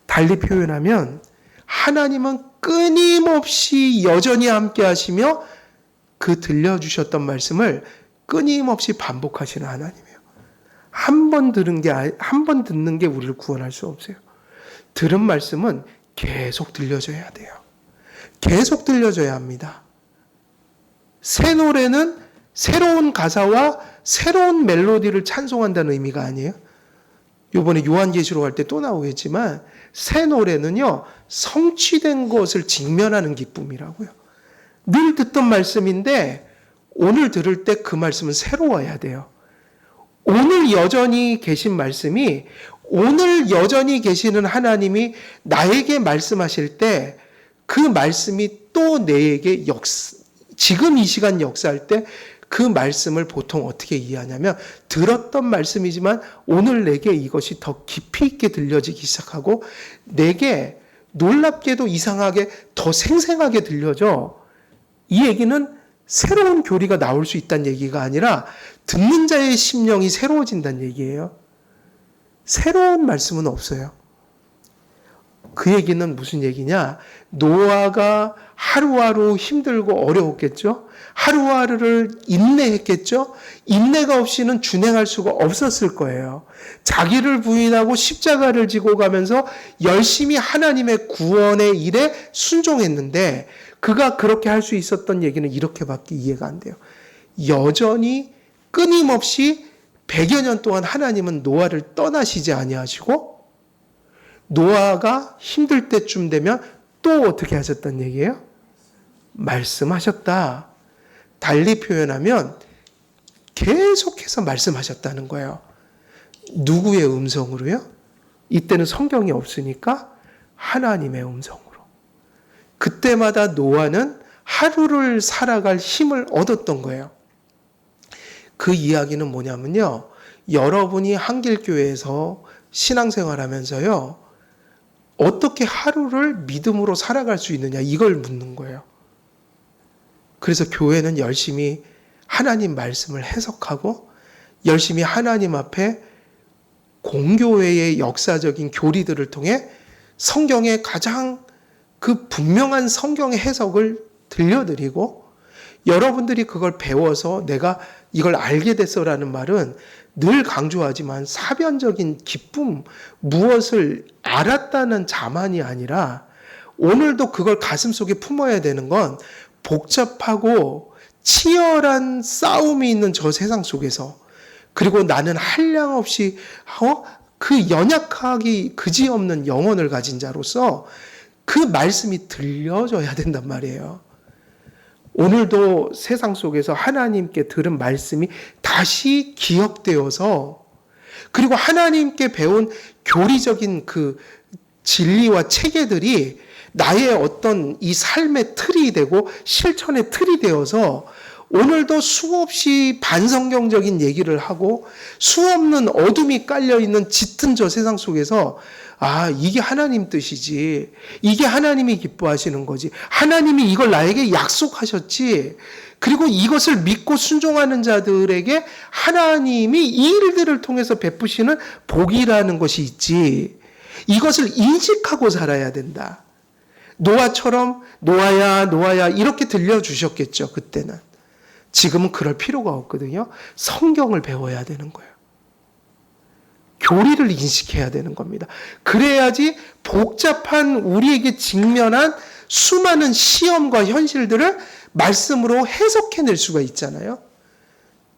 달리 표현하면 하나님은 끊임없이 여전히 함께 하시며 그 들려주셨던 말씀을 끊임없이 반복하시는 하나님이에요. 한 번 듣는 게 우리를 구원할 수 없어요. 들은 말씀은 계속 들려줘야 돼요. 계속 들려줘야 합니다. 새 노래는 새로운 가사와 새로운 멜로디를 찬송한다는 의미가 아니에요. 이번에 요한계시록 할 때 또 나오겠지만 새 노래는요 성취된 것을 직면하는 기쁨이라고요. 늘 듣던 말씀인데 오늘 들을 때 그 말씀은 새로워야 돼요. 오늘 여전히 계신 말씀이 오늘 여전히 계시는 하나님이 나에게 말씀하실 때 그 말씀이 또 내게 지금 이 시간 역사할 때 그 말씀을 보통 어떻게 이해하냐면 들었던 말씀이지만 오늘 내게 이것이 더 깊이 있게 들려지기 시작하고 내게 놀랍게도 이상하게 더 생생하게 들려져. 이 얘기는 새로운 교리가 나올 수 있다는 얘기가 아니라 듣는 자의 심령이 새로워진다는 얘기예요. 새로운 말씀은 없어요. 그 얘기는 무슨 얘기냐? 노아가 하루하루 힘들고 어려웠겠죠? 하루하루를 인내했겠죠? 인내가 없이는 준행할 수가 없었을 거예요. 자기를 부인하고 십자가를 지고 가면서 열심히 하나님의 구원의 일에 순종했는데 그가 그렇게 할 수 있었던 얘기는 이렇게밖에 이해가 안 돼요. 여전히 끊임없이 100여 년 동안 하나님은 노아를 떠나시지 아니하시고 노아가 힘들 때쯤 되면 또 어떻게 하셨단 얘기예요? 말씀하셨다. 달리 표현하면 계속해서 말씀하셨다는 거예요. 누구의 음성으로요? 이때는 성경이 없으니까 하나님의 음성으로. 그때마다 노아는 하루를 살아갈 힘을 얻었던 거예요. 그 이야기는 뭐냐면요. 여러분이 한길교회에서 신앙생활 하면서요. 어떻게 하루를 믿음으로 살아갈 수 있느냐 이걸 묻는 거예요. 그래서 교회는 열심히 하나님 말씀을 해석하고 열심히 하나님 앞에 공교회의 역사적인 교리들을 통해 성경의 가장 그 분명한 성경의 해석을 들려드리고 여러분들이 그걸 배워서 내가 이걸 알게 됐어라는 말은 늘 강조하지만 사변적인 기쁨, 무엇을 알았다는 자만이 아니라 오늘도 그걸 가슴속에 품어야 되는 건 복잡하고 치열한 싸움이 있는 저 세상 속에서 그리고 나는 한량없이 그 연약하기 그지없는 영혼을 가진 자로서 그 말씀이 들려져야 된단 말이에요. 오늘도 세상 속에서 하나님께 들은 말씀이 다시 기억되어서 그리고 하나님께 배운 교리적인 그 진리와 체계들이 나의 어떤 이 삶의 틀이 되고 실천의 틀이 되어서 오늘도 수없이 반성경적인 얘기를 하고 수없는 어둠이 깔려있는 짙은 저 세상 속에서 이게 하나님 뜻이지. 이게 하나님이 기뻐하시는 거지. 하나님이 이걸 나에게 약속하셨지. 그리고 이것을 믿고 순종하는 자들에게 하나님이 이 일들을 통해서 베푸시는 복이라는 것이 있지. 이것을 인식하고 살아야 된다. 노아처럼 노아야 이렇게 들려주셨겠죠. 그때는. 지금은 그럴 필요가 없거든요. 성경을 배워야 되는 거예요. 교리를 인식해야 되는 겁니다. 그래야지 복잡한 우리에게 직면한 수많은 시험과 현실들을 말씀으로 해석해낼 수가 있잖아요.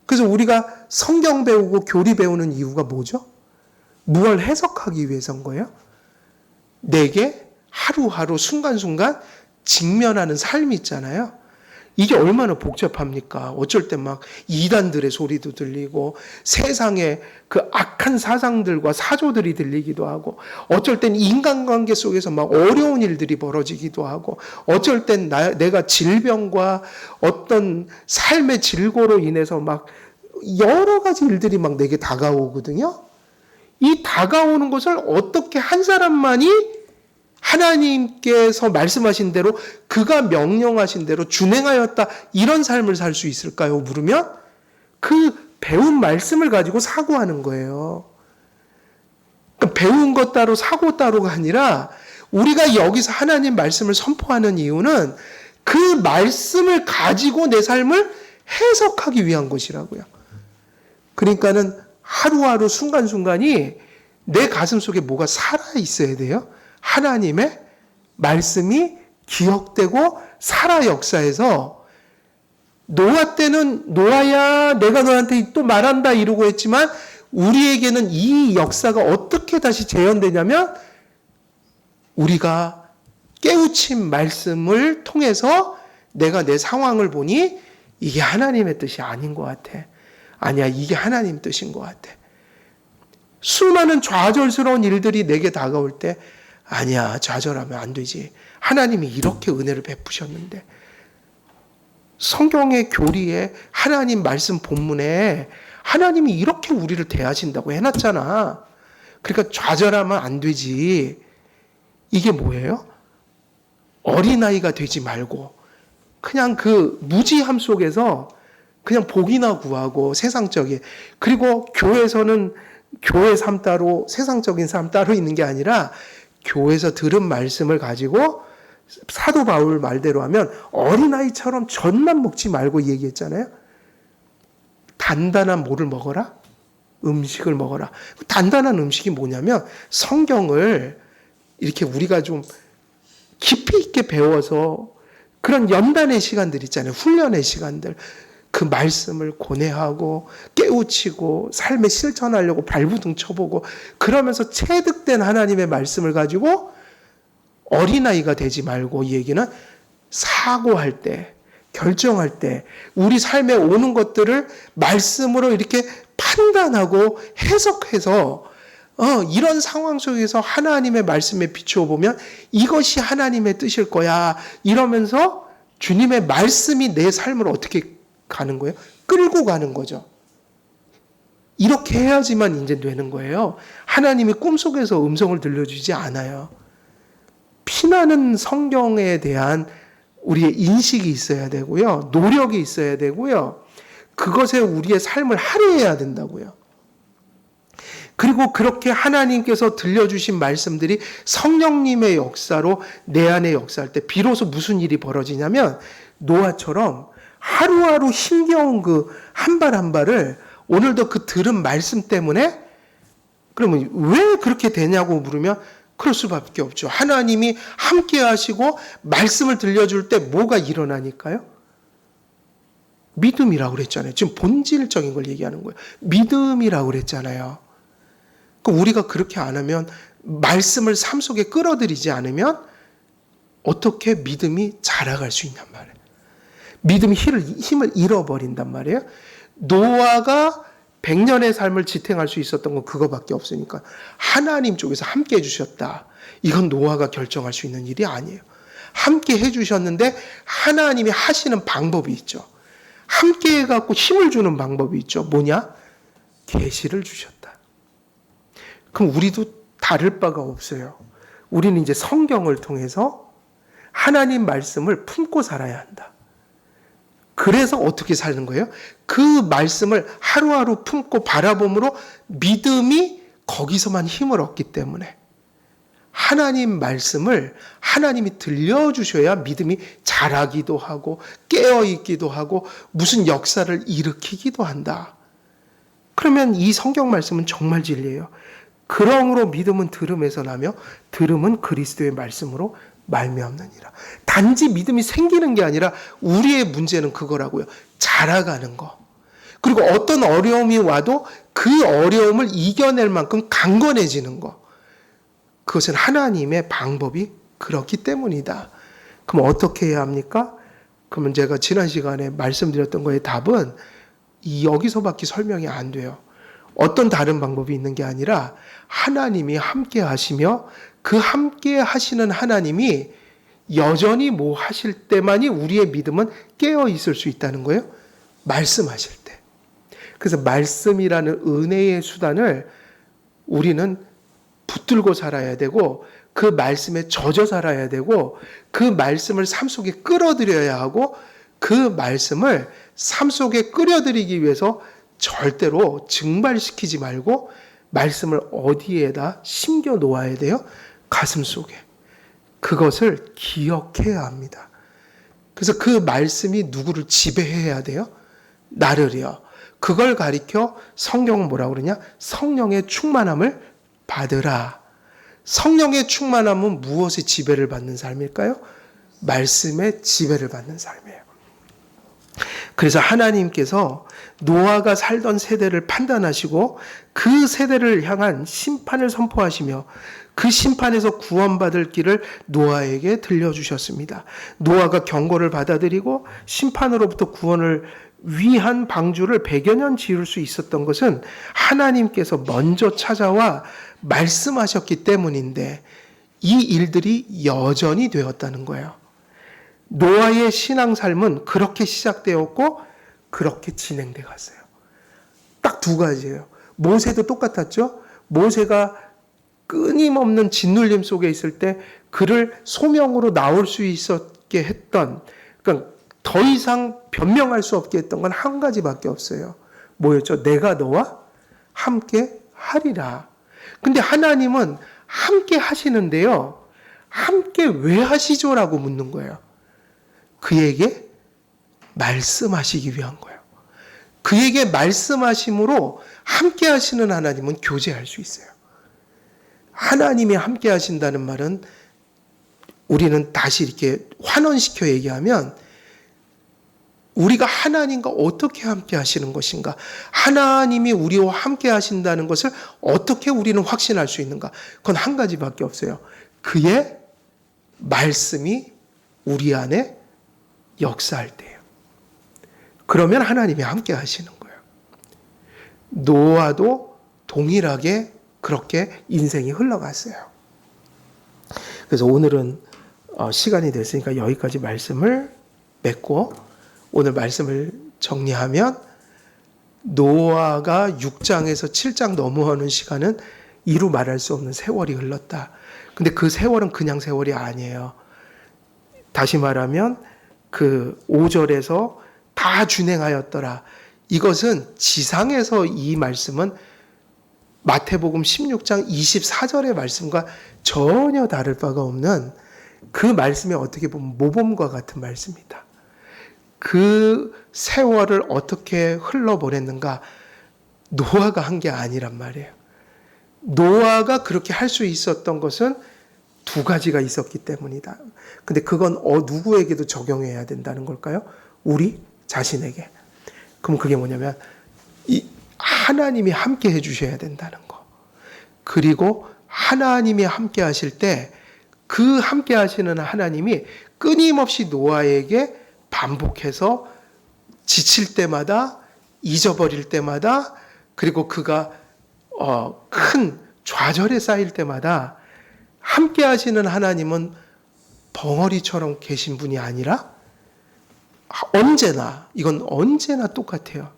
그래서 우리가 성경 배우고 교리 배우는 이유가 뭐죠? 무엇을 해석하기 위해서인 거예요? 내게 하루하루 순간순간 직면하는 삶이 있잖아요. 이게 얼마나 복잡합니까? 어쩔 땐 막 이단들의 소리도 들리고 세상의 그 악한 사상들과 사조들이 들리기도 하고 어쩔 땐 인간관계 속에서 막 어려운 일들이 벌어지기도 하고 어쩔 땐 내가 질병과 어떤 삶의 질고로 인해서 막 여러 가지 일들이 막 내게 다가오거든요. 이 다가오는 것을 어떻게 한 사람만이 하나님께서 말씀하신 대로 그가 명령하신 대로 준행하였다 이런 삶을 살 수 있을까요? 물으면 그 배운 말씀을 가지고 사고하는 거예요. 그러니까 배운 것 따로 사고 따로가 아니라 우리가 여기서 하나님 말씀을 선포하는 이유는 그 말씀을 가지고 내 삶을 해석하기 위한 것이라고요. 그러니까는 하루하루 순간순간이 내 가슴 속에 뭐가 살아 있어야 돼요. 하나님의 말씀이 기억되고 살아 역사에서 노아 때는 노아야 내가 너한테 또 말한다 이러고 했지만 우리에게는 이 역사가 어떻게 다시 재현되냐면 우리가 깨우친 말씀을 통해서 내가 내 상황을 보니 이게 하나님의 뜻이 아닌 것 같아. 아니야, 이게 하나님 뜻인 것 같아. 수많은 좌절스러운 일들이 내게 다가올 때 아니야, 좌절하면 안 되지. 하나님이 이렇게 은혜를 베푸셨는데. 성경의 교리에 하나님 말씀 본문에 하나님이 이렇게 우리를 대하신다고 해놨잖아. 그러니까 좌절하면 안 되지. 이게 뭐예요? 어린아이가 되지 말고 그냥 그 무지함 속에서 그냥 복이나 구하고 세상적인, 그리고 교회에서는 교회 삶 따로 세상적인 삶 따로 있는 게 아니라 교회에서 들은 말씀을 가지고 사도 바울 말대로 하면 어린아이처럼 젖만 먹지 말고 얘기했잖아요. 단단한 뭐를 먹어라? 음식을 먹어라. 단단한 음식이 뭐냐면 성경을 이렇게 우리가 좀 깊이 있게 배워서 그런 연단의 시간들 있잖아요. 훈련의 시간들. 그 말씀을 고뇌하고 깨우치고 삶에 실천하려고 발부둥 쳐보고 그러면서 체득된 하나님의 말씀을 가지고 어린아이가 되지 말고, 이 얘기는 사고할 때, 결정할 때 우리 삶에 오는 것들을 말씀으로 이렇게 판단하고 해석해서 이런 상황 속에서 하나님의 말씀에 비추어 보면 이것이 하나님의 뜻일 거야 이러면서 주님의 말씀이 내 삶을 어떻게 가는 거예요? 끌고 가는 거죠. 이렇게 해야지만 이제 되는 거예요. 하나님이 꿈속에서 음성을 들려주지 않아요. 피나는 성경에 대한 우리의 인식이 있어야 되고요. 노력이 있어야 되고요. 그것에 우리의 삶을 할애해야 된다고요. 그리고 그렇게 하나님께서 들려주신 말씀들이 성령님의 역사로 내 안에 역사할 때 비로소 무슨 일이 벌어지냐면 노아처럼 하루하루 힘겨운 그 한 발 한 발을 오늘도 그 들은 말씀 때문에, 그러면 왜 그렇게 되냐고 물으면 그럴 수밖에 없죠. 하나님이 함께 하시고 말씀을 들려줄 때 뭐가 일어나니까요? 믿음이라고 그랬잖아요. 지금 본질적인 걸 얘기하는 거예요. 믿음이라고 그랬잖아요. 우리가 그렇게 안 하면, 말씀을 삶 속에 끌어들이지 않으면 어떻게 믿음이 자라갈 수 있냔 말이에요. 믿음이 힘을 잃어버린단 말이에요. 노아가 100년의 삶을 지탱할 수 있었던 건 그거밖에 없으니까 하나님 쪽에서 함께 해주셨다. 이건 노아가 결정할 수 있는 일이 아니에요. 함께 해주셨는데 하나님이 하시는 방법이 있죠. 함께 해갖고 힘을 주는 방법이 있죠. 뭐냐? 계시를 주셨다. 그럼 우리도 다를 바가 없어요. 우리는 이제 성경을 통해서 하나님 말씀을 품고 살아야 한다. 그래서 어떻게 사는 거예요? 그 말씀을 하루하루 품고 바라봄으로 믿음이 거기서만 힘을 얻기 때문에 하나님 말씀을 하나님이 들려주셔야 믿음이 자라기도 하고 깨어있기도 하고 무슨 역사를 일으키기도 한다. 그러면 이 성경 말씀은 정말 진리예요. 그러므로 믿음은 들음에서 나며 들음은 그리스도의 말씀으로 말미암느니라. 단지 믿음이 생기는 게 아니라 우리의 문제는 그거라고요. 자라가는 거. 그리고 어떤 어려움이 와도 그 어려움을 이겨낼 만큼 강건해지는 거. 그것은 하나님의 방법이 그렇기 때문이다. 그럼 어떻게 해야 합니까? 그러면 제가 지난 시간에 말씀드렸던 거의 답은 여기서밖에 설명이 안 돼요. 어떤 다른 방법이 있는 게 아니라 하나님이 함께 하시며 그 함께 하시는 하나님이 여전히 뭐 하실 때만이 우리의 믿음은 깨어 있을 수 있다는 거예요. 말씀하실 때. 그래서 말씀이라는 은혜의 수단을 우리는 붙들고 살아야 되고 그 말씀에 젖어 살아야 되고 그 말씀을 삶 속에 끌어들여야 하고 그 말씀을 삶 속에 끌어들이기 위해서 절대로 증발시키지 말고 말씀을 어디에다 심겨 놓아야 돼요? 가슴 속에. 그것을 기억해야 합니다. 그래서 그 말씀이 누구를 지배해야 돼요? 나를요. 그걸 가리켜 성경은 뭐라고 그러냐? 성령의 충만함을 받으라. 성령의 충만함은 무엇의 지배를 받는 삶일까요? 말씀의 지배를 받는 삶이에요. 그래서 하나님께서 노아가 살던 세대를 판단하시고 그 세대를 향한 심판을 선포하시며 그 심판에서 구원받을 길을 노아에게 들려주셨습니다. 노아가 경고를 받아들이고 심판으로부터 구원을 위한 방주를 100여 년 지을 수 있었던 것은 하나님께서 먼저 찾아와 말씀하셨기 때문인데 이 일들이 여전히 되었다는 거예요. 노아의 신앙 삶은 그렇게 시작되었고 그렇게 진행돼 갔어요. 딱 두 가지예요. 모세도 똑같았죠. 모세가 끊임없는 짓눌림 속에 있을 때 그를 소명으로 나올 수 있었게 했던, 그러니까 더 이상 변명할 수 없게 했던 건 한 가지밖에 없어요. 뭐였죠? 내가 너와 함께 하리라. 근데 하나님은 함께 하시는데요. 함께 왜 하시죠라고 묻는 거예요. 그에게 말씀하시기 위한 거예요. 그에게 말씀하심으로 함께 하시는 하나님은 교제할 수 있어요. 하나님이 함께 하신다는 말은 우리는 다시 이렇게 환원시켜 얘기하면 우리가 하나님과 어떻게 함께 하시는 것인가, 하나님이 우리와 함께 하신다는 것을 어떻게 우리는 확신할 수 있는가, 그건 한 가지밖에 없어요. 그의 말씀이 우리 안에 역사할 때예요. 그러면 하나님이 함께 하시는 거예요. 노아도 동일하게 그렇게 인생이 흘러갔어요. 그래서 오늘은 시간이 됐으니까 여기까지 말씀을 맺고 오늘 말씀을 정리하면 노아가 6장에서 7장 넘어오는 시간은 이루 말할 수 없는 세월이 흘렀다. 근데 그 세월은 그냥 세월이 아니에요. 다시 말하면 그 5절에서 다 준행하였더라. 이것은 지상에서 이 말씀은 마태복음 16장 24절의 말씀과 전혀 다를 바가 없는 그 말씀이 어떻게 보면 모범과 같은 말씀이다. 그 세월을 어떻게 흘러보냈는가? 노아가 한 게 아니란 말이에요. 노아가 그렇게 할 수 있었던 것은 두 가지가 있었기 때문이다. 근데 그건 누구에게도 적용해야 된다는 걸까요? 우리 자신에게. 그럼 그게 뭐냐면 하나님이 함께 해주셔야 된다는 거. 그리고 하나님이 함께 하실 때 그 함께 하시는 하나님이 끊임없이 노아에게 반복해서 지칠 때마다, 잊어버릴 때마다, 그리고 그가 큰 좌절에 쌓일 때마다 함께 하시는 하나님은 벙어리처럼 계신 분이 아니라 언제나, 이건 언제나 똑같아요.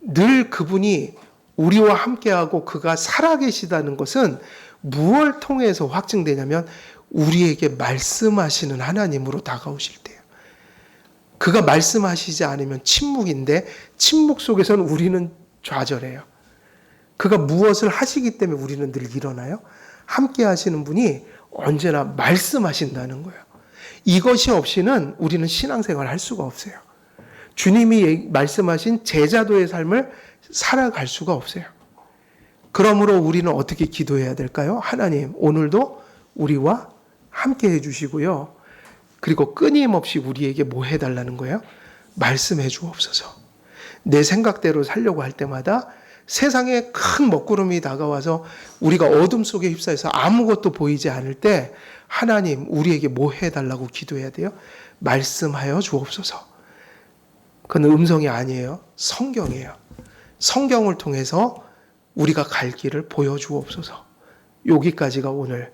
늘 그분이 우리와 함께하고 그가 살아계시다는 것은 무엇을 통해서 확증되냐면 우리에게 말씀하시는 하나님으로 다가오실 때예요. 그가 말씀하시지 않으면 침묵인데 침묵 속에서는 우리는 좌절해요. 그가 무엇을 하시기 때문에 우리는 늘 일어나요. 함께 하시는 분이 언제나 말씀하신다는 거예요. 이것이 없이는 우리는 신앙생활을 할 수가 없어요. 주님이 말씀하신 제자도의 삶을 살아갈 수가 없어요. 그러므로 우리는 어떻게 기도해야 될까요? 하나님, 오늘도 우리와 함께 해주시고요. 그리고 끊임없이 우리에게 뭐 해달라는 거예요? 말씀해 주옵소서. 내 생각대로 살려고 할 때마다 세상에 큰 먹구름이 다가와서 우리가 어둠 속에 휩싸여서 아무것도 보이지 않을 때 하나님, 우리에게 뭐 해달라고 기도해야 돼요? 말씀하여 주옵소서. 그건 음성이 아니에요. 성경이에요. 성경을 통해서 우리가 갈 길을 보여주옵소서. 여기까지가 오늘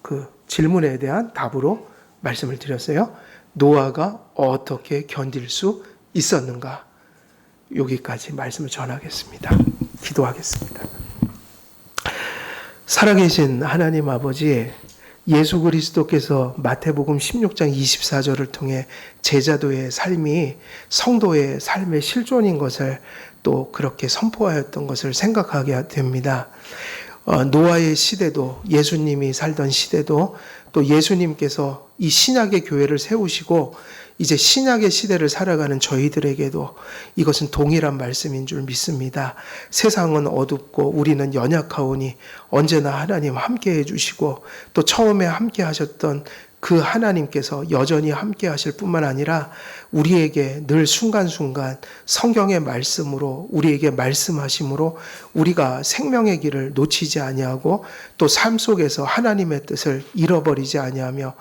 그 질문에 대한 답으로 말씀을 드렸어요. 노아가 어떻게 견딜 수 있었는가? 여기까지 말씀을 전하겠습니다. 기도하겠습니다. 살아계신 하나님 아버지, 예수 그리스도께서 마태복음 16장 24절을 통해 제자도의 삶이 성도의 삶의 실존인 것을 또 그렇게 선포하였던 것을 생각하게 됩니다. 노아의 시대도, 예수님이 살던 시대도, 또 예수님께서 이 신약의 교회를 세우시고 이제 신약의 시대를 살아가는 저희들에게도 이것은 동일한 말씀인 줄 믿습니다. 세상은 어둡고 우리는 연약하오니 언제나 하나님 함께 해주시고 또 처음에 함께 하셨던 그 하나님께서 여전히 함께 하실 뿐만 아니라 우리에게 늘 순간순간 성경의 말씀으로 우리에게 말씀하심으로 우리가 생명의 길을 놓치지 아니하고 또 삶 속에서 하나님의 뜻을 잃어버리지 아니하며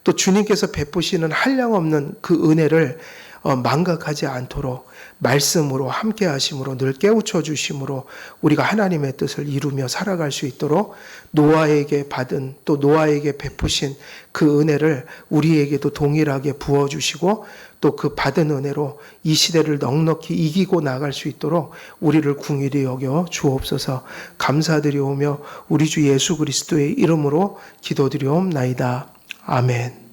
또 주님께서 베푸시는 한량없는 그 은혜를 망각하지 않도록 말씀으로 함께 하심으로 늘 깨우쳐 주심으로 우리가 하나님의 뜻을 이루며 살아갈 수 있도록 노아에게 받은 또 노아에게 베푸신 그 은혜를 우리에게도 동일하게 부어주시고 또 그 받은 은혜로 이 시대를 넉넉히 이기고 나갈 수 있도록 우리를 긍휼히 여겨 주옵소서. 감사드리오며 우리 주 예수 그리스도의 이름으로 기도드리옵나이다. 아멘.